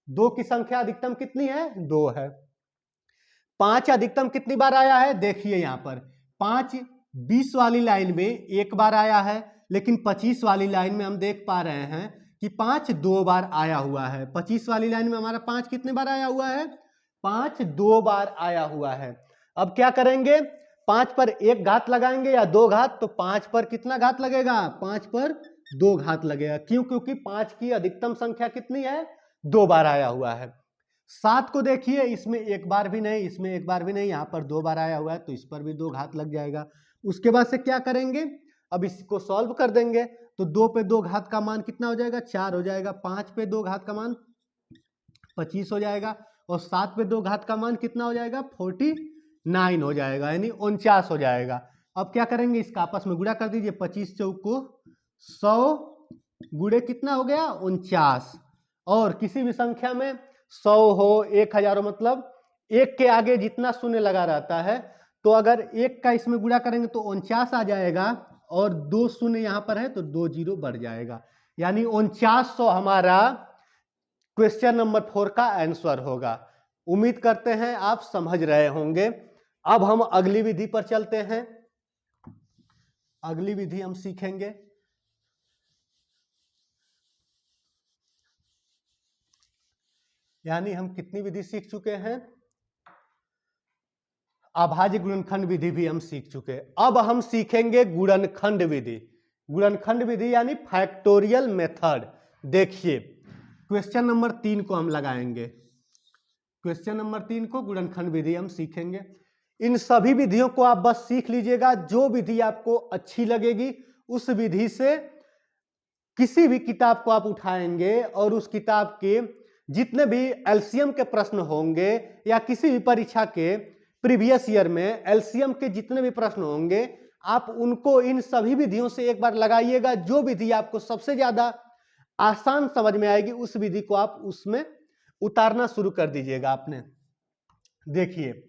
[SPEAKER 1] 2 की संख्या अधिकतम कितनी है, 2 है। 5 अधिकतम कितनी बार आया है, देखिए यहां पर 5 20 वाली लाइन में 1 बार आया है, लेकिन 25 वाली लाइन में हम देख पा रहे हैं कि 5 2 बार आया हुआ है। 25 वाली लाइन में हमारा 5 कितने बार आया हुआ है, 5 2 बार आया हुआ है। अब क्या करेंगे, 5 पर 1 घात लगाएंगे या 2 घात, तो 5 पर कितना घात लगेगा, 5 पर 2 घात लगेगा। क्यों, क्योंकि 5 की अधिकतम संख्या कितनी है, 2 बार आया हुआ है। 7 को देखिए, इसमें 1 बार भी नहीं, इसमें 1 बार भी नहीं, यहाँ पर 2 बार आया हुआ है तो इस पर भी 2 घात लग जाएगा। उसके बाद से क्या करेंगे, अब इसको सॉल्व कर देंगे तो 2 पे 2 घात का मान कितना हो जाएगा, 4 हो जाएगा। 5 पे 2 घात का मान 25 हो जाएगा और 7 पे 2 घात का मान कितना हो जाएगा, 49 हो जाएगा, यानी 49 हो जाएगा। अब क्या करेंगे, इसका आपस में गुणा कर दीजिए। 25 चौक को 100 गुणे कितना हो गया, 49। और किसी भी संख्या में 100 हो 1000 हो, मतलब 1 के आगे जितना शून्य लगा रहता है, तो अगर 1 का इसमें गुणा करेंगे तो 49 आ जाएगा और 2 शून्य यहां पर है तो 2 जीरो बढ़ जाएगा, यानी 4900 हमारा क्वेश्चन नंबर 4 का आंसर होगा। उम्मीद करते हैं आप समझ रहे होंगे। अब हम अगली विधि पर चलते हैं। अगली विधि हम सीखेंगे यानी हम कितनी विधि सीख चुके हैं, अभाज्य गुणनखंड विधि भी हम सीख चुके हैं। अब हम सीखेंगे गुणनखंड विधि। गुणनखंड विधि यानी फैक्टोरियल मेथड। देखिए क्वेश्चन नंबर 3 को हम लगाएंगे। क्वेश्चन नंबर 3 को गुणनखंड विधि हम सीखेंगे। इन सभी विधियों को आप बस सीख लीजिएगा। जो विधि आपको अच्छी लगेगी उस विधि से किसी भी किताब को आप उठाएंगे और उस किताब के जितने भी एलसीएम के प्रश्न होंगे या किसी भी परीक्षा के प्रीवियस ईयर में एलसीएम के जितने भी प्रश्न होंगे आप उनको इन सभी विधियों से एक बार लगाइएगा। जो विधि आपको सबसे ज्यादा आसान समझ में आएगी उस विधि को आप उसमें उतारना शुरू कर दीजिएगा आपने। देखिए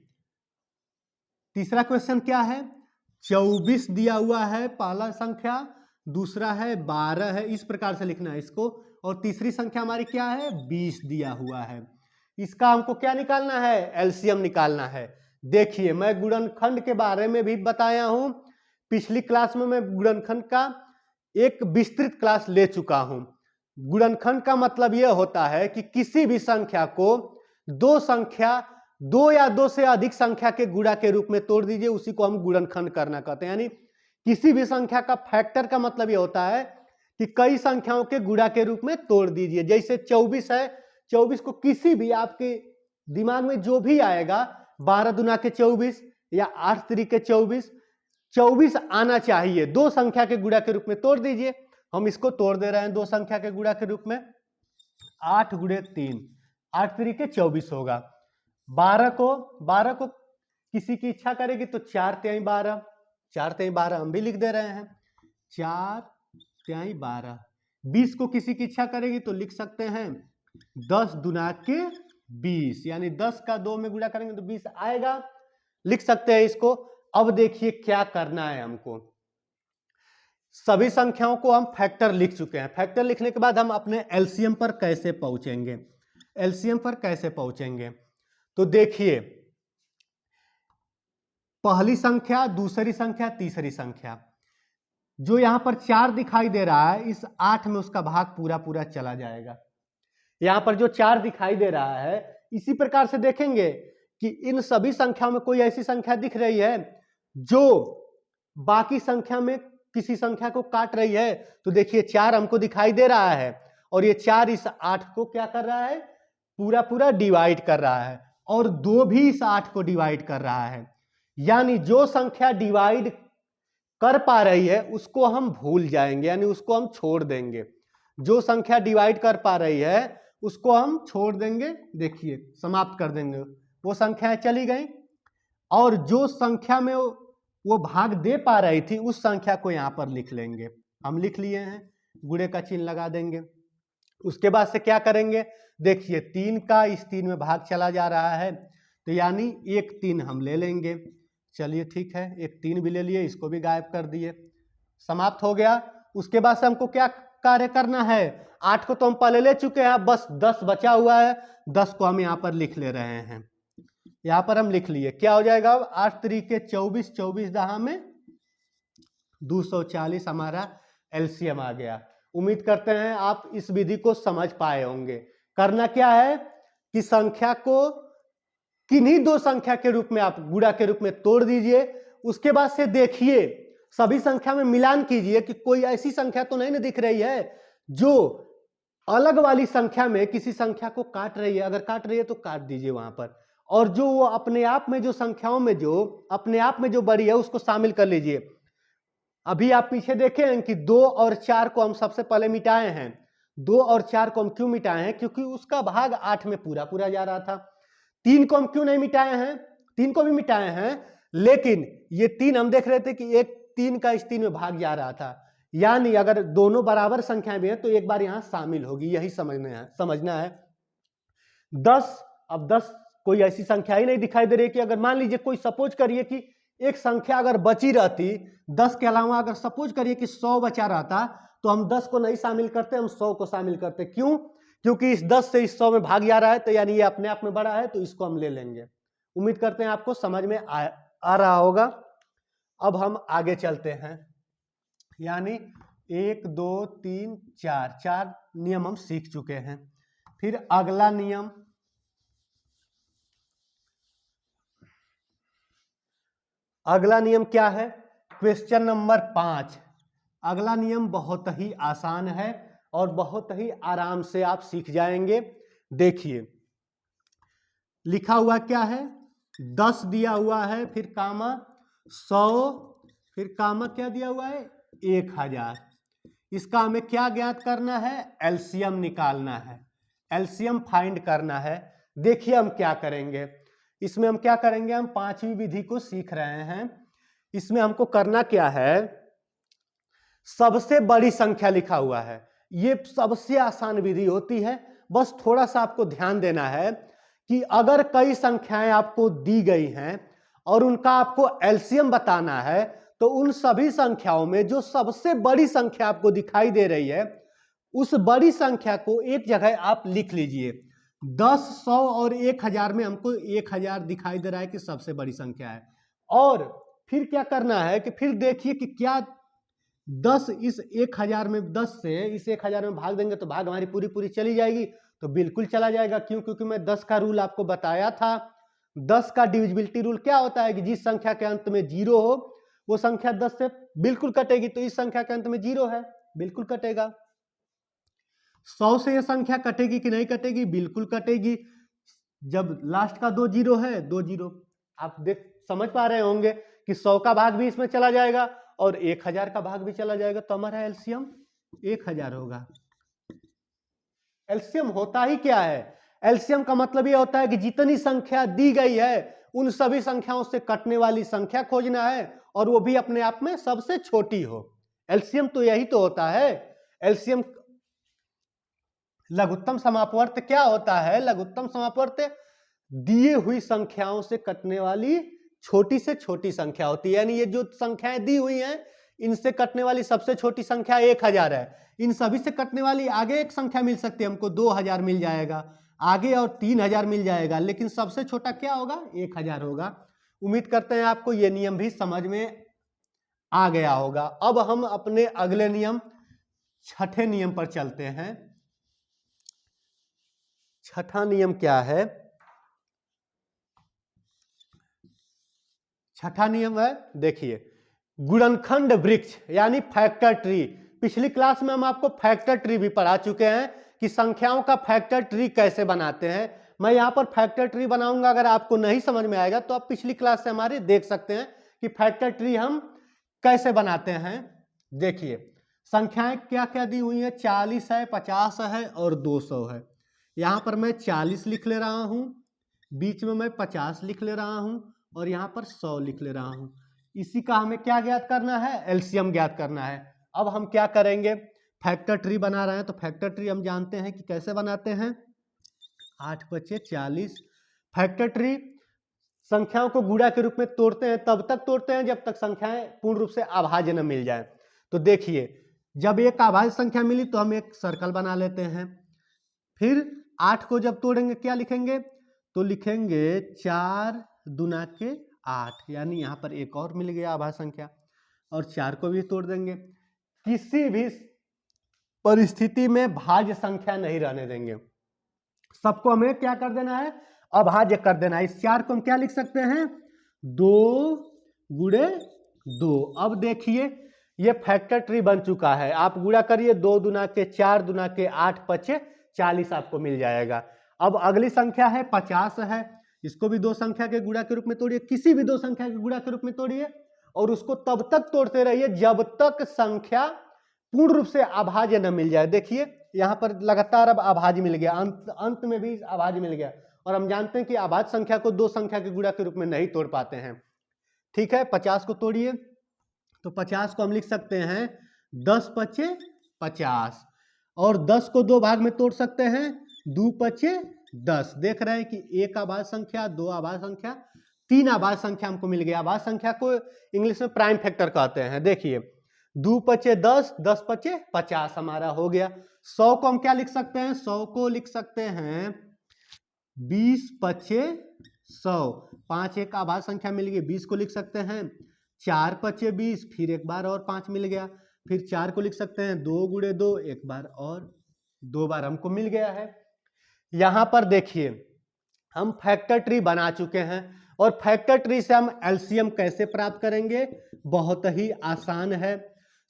[SPEAKER 1] तीसरा क्वेश्चन क्या है, 24 दिया हुआ है पहला संख्या, दूसरा है 12 है, इस प्रकार से लिखना है इसको, और तीसरी संख्या हमारी क्या है, 20 दिया हुआ है। इसका हमको क्या निकालना है, एलसीएम निकालना है। देखिए मैं गुणनखंड के बारे में भी बताया हूं, पिछली क्लास में मैं गुणनखंड का एक विस्तृत क्लास ले चुका हूं। गुणनखंड का मतलब यह होता है कि किसी भी संख्या को दो या दो से अधिक संख्या के गुणा के रूप में तोड़ दीजिए, उसी को हम गुणनखंड करना कहते हैं। यानी किसी भी संख्या का फैक्टर का मतलब यह होता है कि कई संख्याओं के गुणा के रूप में तोड़ दीजिए। जैसे 24 है, 24 को किसी भी आपके दिमाग में जो भी आएगा, 12 दुना के 24 या 8 तरीके 24, 24 आना चाहिए। दो संख्या के गुणा के रूप में तोड़ दीजिए। हम इसको तोड़ दे रहे हैं दो संख्या के गुणा के रूप में। 8 गुणे 3, 8 तरीके 24 होगा। 12 को किसी की इच्छा करेगी तो 4 तिहाई 12, 4 तिहाई 12 हम भी लिख दे रहे हैं, 4 तिहाई 12। 20 को किसी की इच्छा करेगी तो लिख सकते हैं 10 दुना के 20, यानी 10 का 2 में गुणा करेंगे तो 20 आएगा, लिख सकते हैं इसको। अब देखिए क्या करना है हमको। सभी संख्याओं को हम फैक्टर लिख चुके हैं। फैक्टर लिखने के बाद हम अपने एलसीएम पर कैसे पहुंचेंगे, एलसीएम पर कैसे पहुंचेंगे, तो देखिए पहली संख्या, दूसरी संख्या, तीसरी संख्या, जो यहां पर 4 दिखाई दे रहा है, इस 8 में उसका भाग पूरा पूरा चला जाएगा। यहां पर जो 4 दिखाई दे रहा है, इसी प्रकार से देखेंगे कि इन सभी संख्याओं में कोई ऐसी संख्या दिख रही है जो बाकी संख्या में किसी संख्या को काट रही है, तो देखिए 4 हमको दिखाई दे रहा है और ये 4 इस 8 को क्या कर रहा है, पूरा पूरा डिवाइड कर रहा है, और 2 भी इस 8 को डिवाइड कर रहा है। यानी जो संख्या डिवाइड कर पा रही है उसको हम भूल जाएंगे, यानी उसको हम छोड़ देंगे। जो संख्या डिवाइड कर पा रही है उसको हम छोड़ देंगे, देखिए समाप्त कर देंगे, वो संख्याएं चली गई। और जो संख्या में वो भाग दे पा रही थी उस संख्या को यहां पर लिख लेंगे। हम लिख लिए हैं, गुणे का चिन्ह लगा देंगे। उसके बाद से क्या करेंगे, देखिए 3 का इस 3 में भाग चला जा रहा है, तो यानी 1 3 हम ले लेंगे। चलिए ठीक है, 1 3 भी ले लिए, इसको भी गायब कर दिए, समाप्त हो गया। उसके बाद से हमको क्या कार्य करना है, 8 को तो हम पहले ले चुके हैं, बस 10 बचा हुआ है, 10 को हम यहां पर लिख ले रहे हैं। यहां पर हम लिख लिए, क्या हो जाएगा अब, 8 तरीके 24, 24 दहा में 240 हमारा एलसीएम आ गया। उम्मीद करते हैं आप इस विधि को समझ पाए होंगे। करना क्या है कि संख्या को किन्हीं दो संख्या के रूप में आप गुणा के रूप में तोड़ दीजिए। उसके बाद से देखिए सभी संख्या में मिलान कीजिए कि कोई ऐसी संख्या तो नहीं ना दिख रही है जो अलग वाली संख्या में किसी संख्या को काट रही है। अगर काट रही है तो काट दीजिए वहां पर, और जो वो अपने आप में जो संख्याओं में जो अपने आप में जो बड़ी है उसको शामिल कर लीजिए। अभी आप पीछे देखे हैं कि 2 और 4 को हम सबसे पहले मिटाए हैं। 2 और 4 को हम क्यों मिटाए हैं, क्योंकि उसका भाग 8 में पूरा पूरा जा रहा था। 3 को हम क्यों नहीं मिटाए हैं, 3 को भी मिटाए हैं, लेकिन ये 3 हम देख रहे थे कि एक 3 का इस 3 में भाग जा रहा था, यानी अगर दोनों बराबर संख्याएं भी हैं तो एक बार यहां शामिल होगी, यही समझना है। 10, अब 10 कोई ऐसी संख्या ही नहीं दिखाई दे रही कि अगर मान लीजिए कोई सपोज करिए कि एक संख्या अगर बची रहती 10 के अलावा, अगर सपोज करिए कि 100 बचा रहता, तो हम 10 को नहीं शामिल करते, हम 100 को शामिल करते। क्यों, क्योंकि इस 10 से इस 100 में भाग जा रहा है, तो यानी ये अपने आप में बड़ा है, तो इसको हम ले लेंगे। उम्मीद करते हैं आपको समझ में आ रहा होगा। अब हम आगे चलते हैं, यानी 1 2 3 4 4 नियम हम सीख चुके हैं। फिर अगला नियम, अगला नियम क्या है, क्वेश्चन नंबर 5। अगला नियम बहुत ही आसान है और बहुत ही आराम से आप सीख जाएंगे। देखिए लिखा हुआ क्या है, 10 दिया हुआ है, फिर कामा 100, फिर कामा क्या दिया हुआ है, 1000। इसका हमें क्या ज्ञात करना है, एलसीएम निकालना है, एलसीएम फाइंड करना है। देखिए हम क्या करेंगे, इसमें हम क्या करेंगे, हम 5वीं विधि को सीख रहे हैं। इसमें हमको करना क्या है, सबसे बड़ी संख्या लिखा हुआ है, ये सबसे आसान विधि होती है। बस थोड़ा सा आपको ध्यान देना है कि अगर कई संख्याएं आपको दी गई हैं और उनका आपको एलसीएम बताना है, तो उन सभी संख्याओं में जो सबसे बड़ी संख्या आपको दिखाई दे रही है, उस बड़ी संख्या को एक जगह आप लिख लीजिए। 10, 100 और 1000 में हमको 1000 दिखाई दे रहा है कि सबसे बड़ी संख्या है। और फिर क्या करना है कि फिर देखिए कि क्या 10 इस 1000 में, 10 से इस 1000 में भाग देंगे तो भाग हमारी पूरी पूरी चली जाएगी, तो बिल्कुल चला जाएगा। क्यों, क्योंकि मैं 10 का रूल आपको बताया था। 10 का डिविजिबिलिटी रूल क्या होता है कि जिस संख्या के अंत में 0 हो वो संख्या 10 से बिल्कुल कटेगी, तो इस संख्या के अंत में 0 है, बिल्कुल कटेगा। 100 से ये संख्या कटेगी कि नहीं कटेगी? बिल्कुल कटेगी। जब लास्ट का 2 जीरो है, 2 जीरो, आप देख समझ पा रहे होंगे कि 100 का भाग भी इसमें चला जाएगा और 1000 का भाग भी चला जाएगा, तो हमारा एलसीएम 1000 होगा। एलसीएम होता ही क्या है? एलसीएम का मतलब यह होता है कि जितनी संख्या दी गई है उन सभी संख्याओं से कटने वाली संख्या खोजना है, और वो भी अपने आप में सबसे छोटी हो। एलसीएम तो यही तो होता है। एलसीएम लघुत्तम समापवर्त क्या होता है? लघुत्तम समापवर्त दिए हुई संख्याओं से कटने वाली छोटी से छोटी संख्या होती है। यानी ये जो संख्याएं दी हुई हैं इनसे कटने वाली सबसे छोटी संख्या 1000 है। इन सभी से कटने वाली आगे एक संख्या मिल सकती है, हमको 2000 मिल जाएगा, आगे और 3000 मिल जाएगा, लेकिन सबसे छोटा क्या होगा? 1000 होगा। उम्मीद करते हैं आपको ये नियम भी समझ में आ गया होगा। अब हम अपने अगले नियम, छठे नियम पर चलते हैं। छठा नियम क्या है? छठा नियम है, देखिए, गुणनखंड वृक्ष यानी फैक्टर ट्री। पिछली क्लास में हम आपको फैक्टर ट्री भी पढ़ा चुके हैं कि संख्याओं का फैक्टर ट्री कैसे बनाते हैं। मैं यहां पर फैक्टर ट्री बनाऊंगा, अगर आपको नहीं समझ में आएगा तो आप पिछली क्लास से हमारे देख सकते हैं कि फैक्टर ट्री हम कैसे बनाते हैं। देखिए, संख्याएं क्या क्या दी हुई है? 40 है, 50 है और 200 है। यहां पर मैं 40 लिख ले रहा हूं, बीच में मैं 50 लिख ले रहा हूं और यहां पर 100 लिख ले रहा हूं। इसी का हमें क्या ज्ञात करना है? एलसीएम ज्ञात करना है। अब हम क्या करेंगे? फैक्टर ट्री बना रहे हैं तो फैक्टर ट्री हम जानते हैं कि कैसे बनाते हैं। 8 पचे 40। फैक्टर ट्री संख्याओं को गुणा के रूप में तोड़ते हैं, तब तक तोड़ते हैं जब तक संख्याएं पूर्ण रूप से अभाज्य न मिल जाए। तो देखिए, जब एक अभाज्य संख्या मिली तो हम एक सर्कल बना लेते हैं। फिर 8 को जब तोड़ेंगे क्या लिखेंगे? तो लिखेंगे 4 दूना के 8, यानी यहां पर एक और मिल गया अभाज्य संख्या, और 4 को भी तोड़ देंगे। किसी भी परिस्थिति में भाज्य संख्या नहीं रहने देंगे, सबको हमें क्या कर देना है? अभाज्य कर देना है। इस 4 को हम क्या लिख सकते हैं? 2 गुणे 2। अब देखिए, ये फैक्टर ट्री बन चुका है। आप गुणा करिए, 2 दूना के 4 दूना के 8 पचे 40 आपको मिल जाएगा। अब अगली संख्या है 50 है, इसको भी दो संख्या के गुणा के रूप में तोड़िए, किसी भी दो संख्या के गुणा के रूप में तोड़िए, और उसको तब तक तोड़ते रहिए जब तक संख्या पूर्ण रूप से अभाज्य न मिल जाए। देखिए, यहां पर लगातार अब अभाज्य मिल गया, अंत में भी अभाज्य मिल गया, और हम जानते हैं कि अभाज्य संख्या को दो संख्या के गुणा के रूप में नहीं तोड़ पाते हैं। ठीक है, 50 को तोड़िए, तो 50 को हम लिख सकते हैं 10 पचे 50, और 10 को दो भाग में तोड़ सकते हैं, 2 पचे 10। देख रहे हैं कि एक अभाज्य संख्या, दो अभाज्य संख्या, तीन अभाज्य संख्या हमको मिल गया। अभाज्य संख्या को इंग्लिश में प्राइम फैक्टर कहते हैं। देखिए, 2 पचे 10, 10 पचे 50 हमारा हो गया। 100 को हम क्या लिख सकते हैं? 100 को लिख सकते हैं 20 पचे 100, 5 एक अभाज्य संख्या मिल गई, 20 को लिख सकते हैं 4 पचे 20, फिर एक बार और 5 मिल गया, फिर 4 को लिख सकते हैं 2 गुणे 2, एक बार और 2 बार हमको मिल गया है। यहां पर देखिए, हम फैक्टर ट्री बना चुके हैं, और फैक्टर ट्री से हम एलसीएम कैसे प्राप्त करेंगे? बहुत ही आसान है।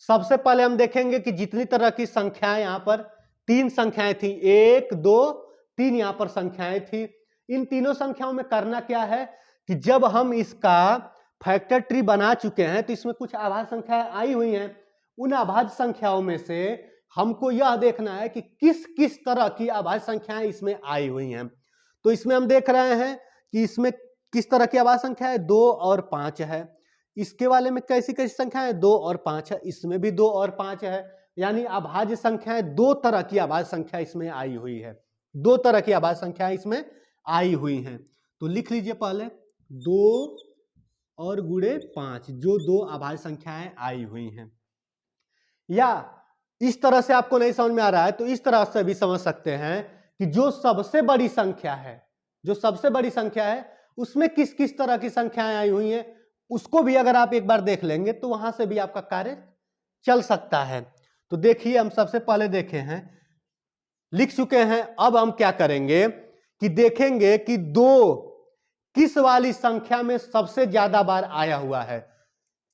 [SPEAKER 1] सबसे पहले हम देखेंगे कि जितनी तरह की संख्याएं, यहां पर 3 संख्याएं थी, 1 2 3 यहां पर संख्याएं थी। इन तीनों संख्याओं में करना क्या है कि जब हम इसका फैक्टर ट्री बना चुके हैं तो इसमें कुछ अभाज्य संख्याएं आई हुई हैं। उन अभाज्य संख्याओं में से हमको यह देखना है कि किस किस तरह की अभाज्य संख्याएं इसमें आई हुई हैं। तो इसमें हम देख रहे हैं कि इसमें किस तरह की अभाज्य संख्या है? 2 और 5 है। इसके वाले में कैसी कैसी संख्या है? 2 और 5 है। इसमें भी 2 और 5 है। यानी अभाज्य संख्याएं, दो तरह की अभाज्य संख्या इसमें आई हुई है, दो तरह की अभाज्य संख्याएं इसमें आई हुई हैं। तो लिख लीजिए पहले 2 और गुणे 5, जो दो अभाज्य संख्याएं आई हुई हैं। या इस तरह से आपको नहीं समझ में आ रहा है तो इस तरह से भी समझ सकते हैं कि जो सबसे बड़ी संख्या है, जो सबसे बड़ी संख्या है उसमें किस किस तरह की संख्याएं आई हुई हैं, उसको भी अगर आप एक बार देख लेंगे तो वहां से भी आपका कार्य चल सकता है। तो देखिए, हम सबसे पहले देखे हैं, लिख चुके हैं। अब हम क्या करेंगे कि देखेंगे कि 2 किस वाली संख्या में सबसे ज्यादा बार आया हुआ है।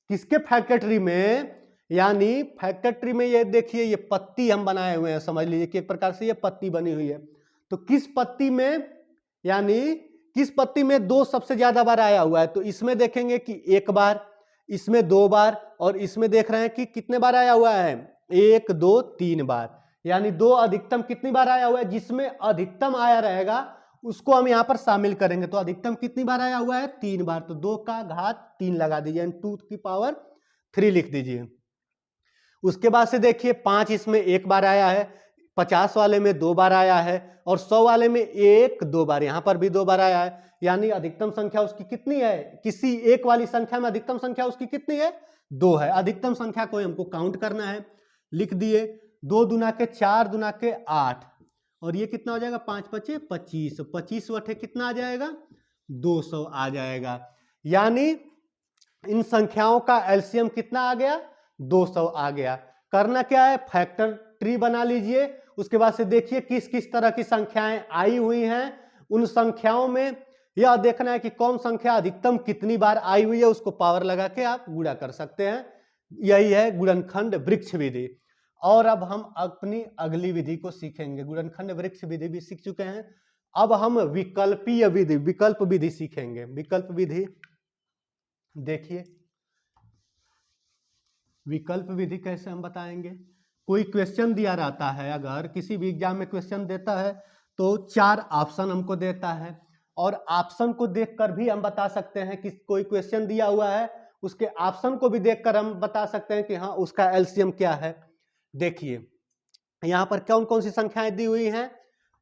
[SPEAKER 1] किसके फैक्टर ट्री में यानी फैक्टर ट्री में ये देखिए ये पत्ती हम बनाए हुए हैं, समझ लीजिए कि एक प्रकार से ये पत्ती बनी हुई है। तो किस पत्ती में, यानी किस पत्ती में 2 सबसे ज्यादा बार आया हुआ है, तो इसमें देखेंगे कि 1 बार, इसमें 2 बार, और इसमें देख रहे हैं कि कितने बार आया हुआ है, 1 2 3 बार। यानी 2 अधिकतम कितनी बार आया हुआ है, जिसमें अधिकतम आया रहेगा उसको हम यहां पर शामिल करेंगे। तो अधिकतम कितनी बार आया हुआ है, 3 बार। तो 2 का घात 3 लगा दीजिए, 2 की पावर 3 लिख दीजिए। उसके बाद से देखिए 5 इसमें 1 बार आया है, 50 वाले में 2 बार आया है, और 100 वाले में 1 2 बार, यहां पर भी 2 बार आया है। यानी अधिकतम संख्या उसकी कितनी है, किसी एक वाली संख्या में अधिकतम संख्या उसकी कितनी है, 2 है। अधिकतम संख्या को हमको काउंट करना है, लिख दिए। 2 दूना के 4 दूना के 8, और ये कितना हो जाएगा, 5 पचे 25, 25 बटे कितना आ जाएगा, 200 आ जाएगा। यानी इन संख्याओं का एलसीएम कितना आ गया, 200 आ गया। करना क्या है, फैक्टर ट्री बना लीजिए। उसके बाद से देखिए किस किस तरह की संख्याएं आई हुई हैं, उन संख्याओं में यह देखना है कि कौन संख्या अधिकतम कितनी बार आई हुई है, उसको पावर लगा के आप गुणा कर सकते हैं। यही है गुणनखंड वृक्ष विधि। और अब हम अपनी अगली विधि को सीखेंगे। गुणनखंड वृक्ष विधि भी सीख चुके हैं, अब हम विकल्पीय विधि, विकल्प विधि सीखेंगे। विकल्प विधि देखिए, विकल्प विधि कैसे हम बताएंगे। कोई क्वेश्चन दिया रहता है, अगर किसी भी एग्जाम में क्वेश्चन देता है तो 4 ऑप्शन हमको देता है, और ऑप्शन को देखकर भी हम बता सकते हैं कि कोई क्वेश्चन दिया हुआ है, उसके ऑप्शन को भी देखकर हम बता सकते हैं कि हाँ उसका एलसीएम क्या है। देखिए यहाँ पर कौन कौन सी संख्याएं दी हुई हैं,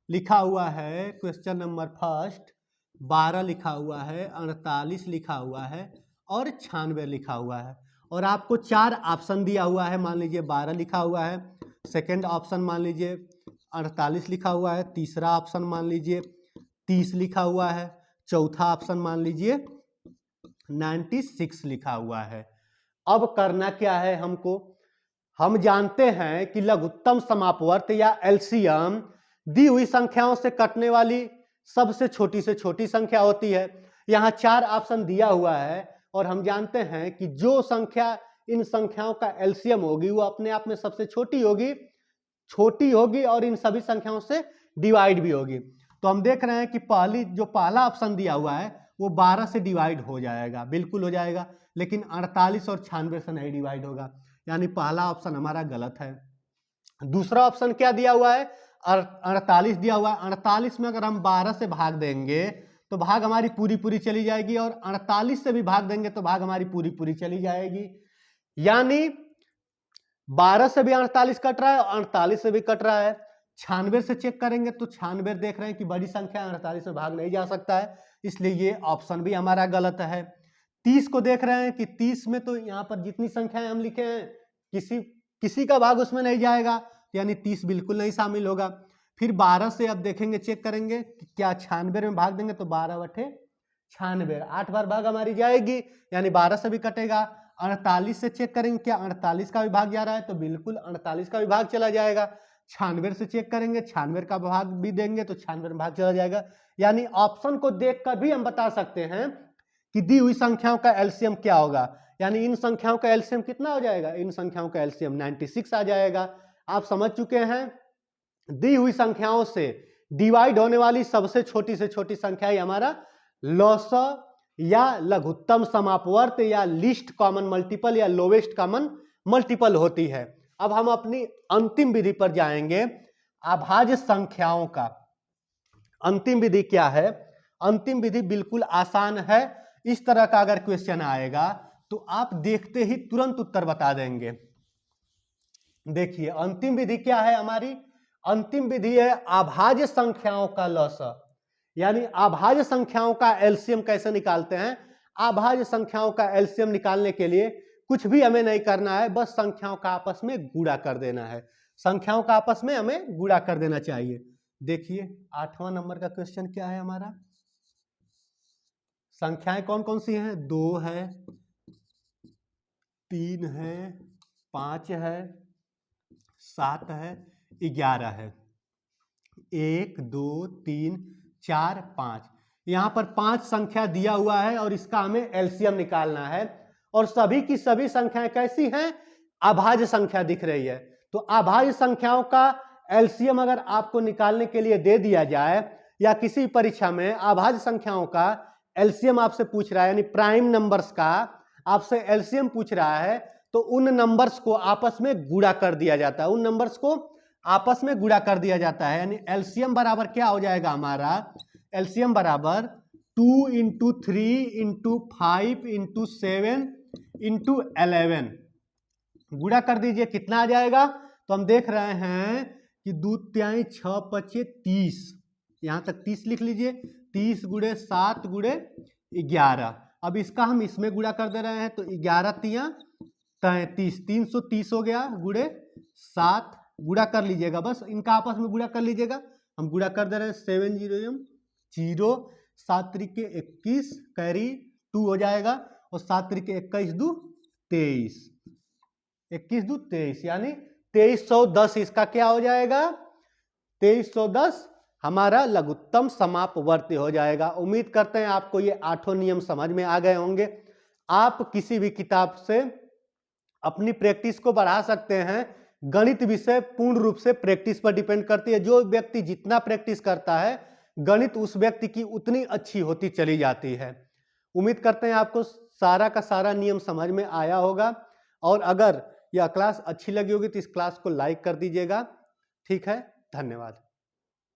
[SPEAKER 1] लिखा हुआ है क्वेश्चन नंबर फर्स्ट 12 लिखा हुआ है, 48 लिखा हुआ है, और 96 लिखा हुआ है। और आपको 4 ऑप्शन दिया हुआ है, मान लीजिए 12 लिखा हुआ है, सेकंड ऑप्शन मान लीजिए 48 लिखा हुआ है, तीसरा ऑप्शन मान लीजिए 30 लिखा हुआ है, चौथा ऑप्शन मान लीजिए 96 लिखा हुआ है। अब करना क्या है हमको, हम जानते हैं कि लघुत्तम समापवर्त या एलसीएम दी हुई संख्याओं से कटने वाली सबसे छोटी से छोटी संख्या होती है। यहाँ 4 ऑप्शन दिया हुआ है, और हम जानते हैं कि जो संख्या इन संख्याओं का एलसीएम होगी वो अपने आप में सबसे छोटी होगी और इन सभी संख्याओं से डिवाइड भी होगी। तो हम देख रहे हैं कि पहला ऑप्शन दिया हुआ है वो 12 से डिवाइड हो जाएगा, बिल्कुल हो जाएगा, लेकिन 48 और 96 से नहीं डिवाइड होगा, यानी पहला ऑप्शन हमारा गलत है। दूसरा ऑप्शन क्या दिया हुआ है, 48 दिया हुआ है। 48 में अगर हम 12 से भाग देंगे तो भाग हमारी पूरी पूरी चली जाएगी, और 48 से भी भाग देंगे तो भाग हमारी पूरी पूरी चली जाएगी। यानी 12 से भी 48 कट रहा है और 48 से भी कट रहा है। 96 से चेक करेंगे तो 96 देख रहे हैं कि बड़ी संख्या 48 में भाग नहीं जा सकता है, इसलिए ये ऑप्शन भी हमारा गलत है। 30 को देख रहे हैं कि 30 में तो यहाँ पर जितनी संख्याएं हम लिखे हैं किसी का भाग उसमें नहीं जाएगा, यानी 30 बिल्कुल नहीं शामिल होगा। फिर 12 से अब देखेंगे, चेक करेंगे कि क्या 96 में भाग देंगे तो 12 बटे 96, 8 बार भाग हमारी जाएगी, यानी 12 से भी कटेगा। 48 से चेक करेंगे क्या 48 का भी भाग जा रहा है, तो बिल्कुल 48 का भी भाग चला जाएगा। 96 से चेक करेंगे, 96 का भाग भी देंगे तो 96 में भाग चला जाएगा। यानी ऑप्शन को देखकर भी हम बता सकते हैं कि दी हुई संख्याओं का एलसीएम क्या होगा। यानी इन संख्याओं का एलसीएम कितना हो जाएगा, इन संख्याओं का एलसीएम 96 आ जाएगा। आप समझ चुके हैं, दी हुई संख्याओं से डिवाइड होने वाली सबसे छोटी से छोटी संख्या ही हमारा लॉसअ या लघुत्तम समापवर्त या लीस्ट कॉमन मल्टीपल या लोवेस्ट कॉमन मल्टीपल होती है। अब हम अपनी अंतिम विधि पर जाएंगे, अभाज्य संख्याओं का। अंतिम विधि क्या है, अंतिम विधि बिल्कुल आसान है। इस तरह का अगर क्वेश्चन आएगा तो आप देखते ही तुरंत उत्तर बता देंगे। देखिए अंतिम विधि क्या है हमारी, अंतिम विधि है अभाज्य संख्याओं का लॉसअ। यानी अभाज्य संख्याओं का एलसीएम कैसे निकालते हैं। अभाज्य संख्याओं का एलसीएम निकालने के लिए कुछ भी हमें नहीं करना है, बस संख्याओं का आपस में गुणा कर देना है। संख्याओं का आपस में हमें गुणा कर देना चाहिए। देखिए 8वां नंबर का क्वेश्चन क्या है हमारा, संख्याएं कौन कौन सी हैं, 2 है, 3 है, 5 है, 7 है, 11 है। 1 2 3 4 5, यहां पर 5 संख्या दिया हुआ है और इसका हमें एलसीएम निकालना है। और सभी की सभी संख्याएं कैसी हैं, अभाज्य संख्या दिख रही है। तो अभाज्य संख्याओं का एलसीएम अगर आपको निकालने के लिए दे दिया जाए या किसी परीक्षा में अभाज्य संख्याओं का एलसीएम आपसे पूछ रहा है, यानी प्राइम नंबर्स का आपसे एलसीएम पूछ रहा है, तो उन नंबर्स को आपस में गुणा कर दिया जाता है, उन नंबर्स को आपस में गुणा कर दिया जाता है। यानी एलसीएम बराबर क्या हो जाएगा हमारा, एलसीएम बराबर 2 इंटू 3 इंटू 5 इंटू 7 इंटू 11 गुणा कर दीजिए, कितना आ जाएगा। तो हम देख रहे हैं कि 2 तिहाई 6 पचे 30, यहां तक 30 लिख लीजिए, 30 गुणे 7 गुणे 11। अब इसका हम इसमें गुणा कर दे रहे हैं, तो 11 तिया 33, 330 हो गया, गुणे 7 गुणा कर लीजिएगा, बस इनका आपस में गुणा कर लीजिएगा। हम गुणा कर दे रहे हैं, 7 0 7 त्रिके 21 कैरी 2 हो जाएगा, और 7 त्रिके 21 2 23, 21 2 23, यानी 2310 इसका क्या हो जाएगा, 2310 हमारा लघुत्तम समापवर्ती हो जाएगा। उम्मीद करते हैं आपको ये 8 नियम समझ में आ गए होंगे। आप किसी भी किताब से अपनी प्रैक्टिस को बढ़ा सकते हैं। गणित विषय पूर्ण रूप से प्रैक्टिस पर डिपेंड करती है। जो व्यक्ति जितना प्रैक्टिस करता है, गणित उस व्यक्ति की उतनी अच्छी होती चली जाती है। उम्मीद करते हैं आपको सारा का सारा नियम समझ में आया होगा, और अगर यह क्लास अच्छी लगी होगी तो इस क्लास को लाइक कर दीजिएगा। ठीक है, धन्यवाद।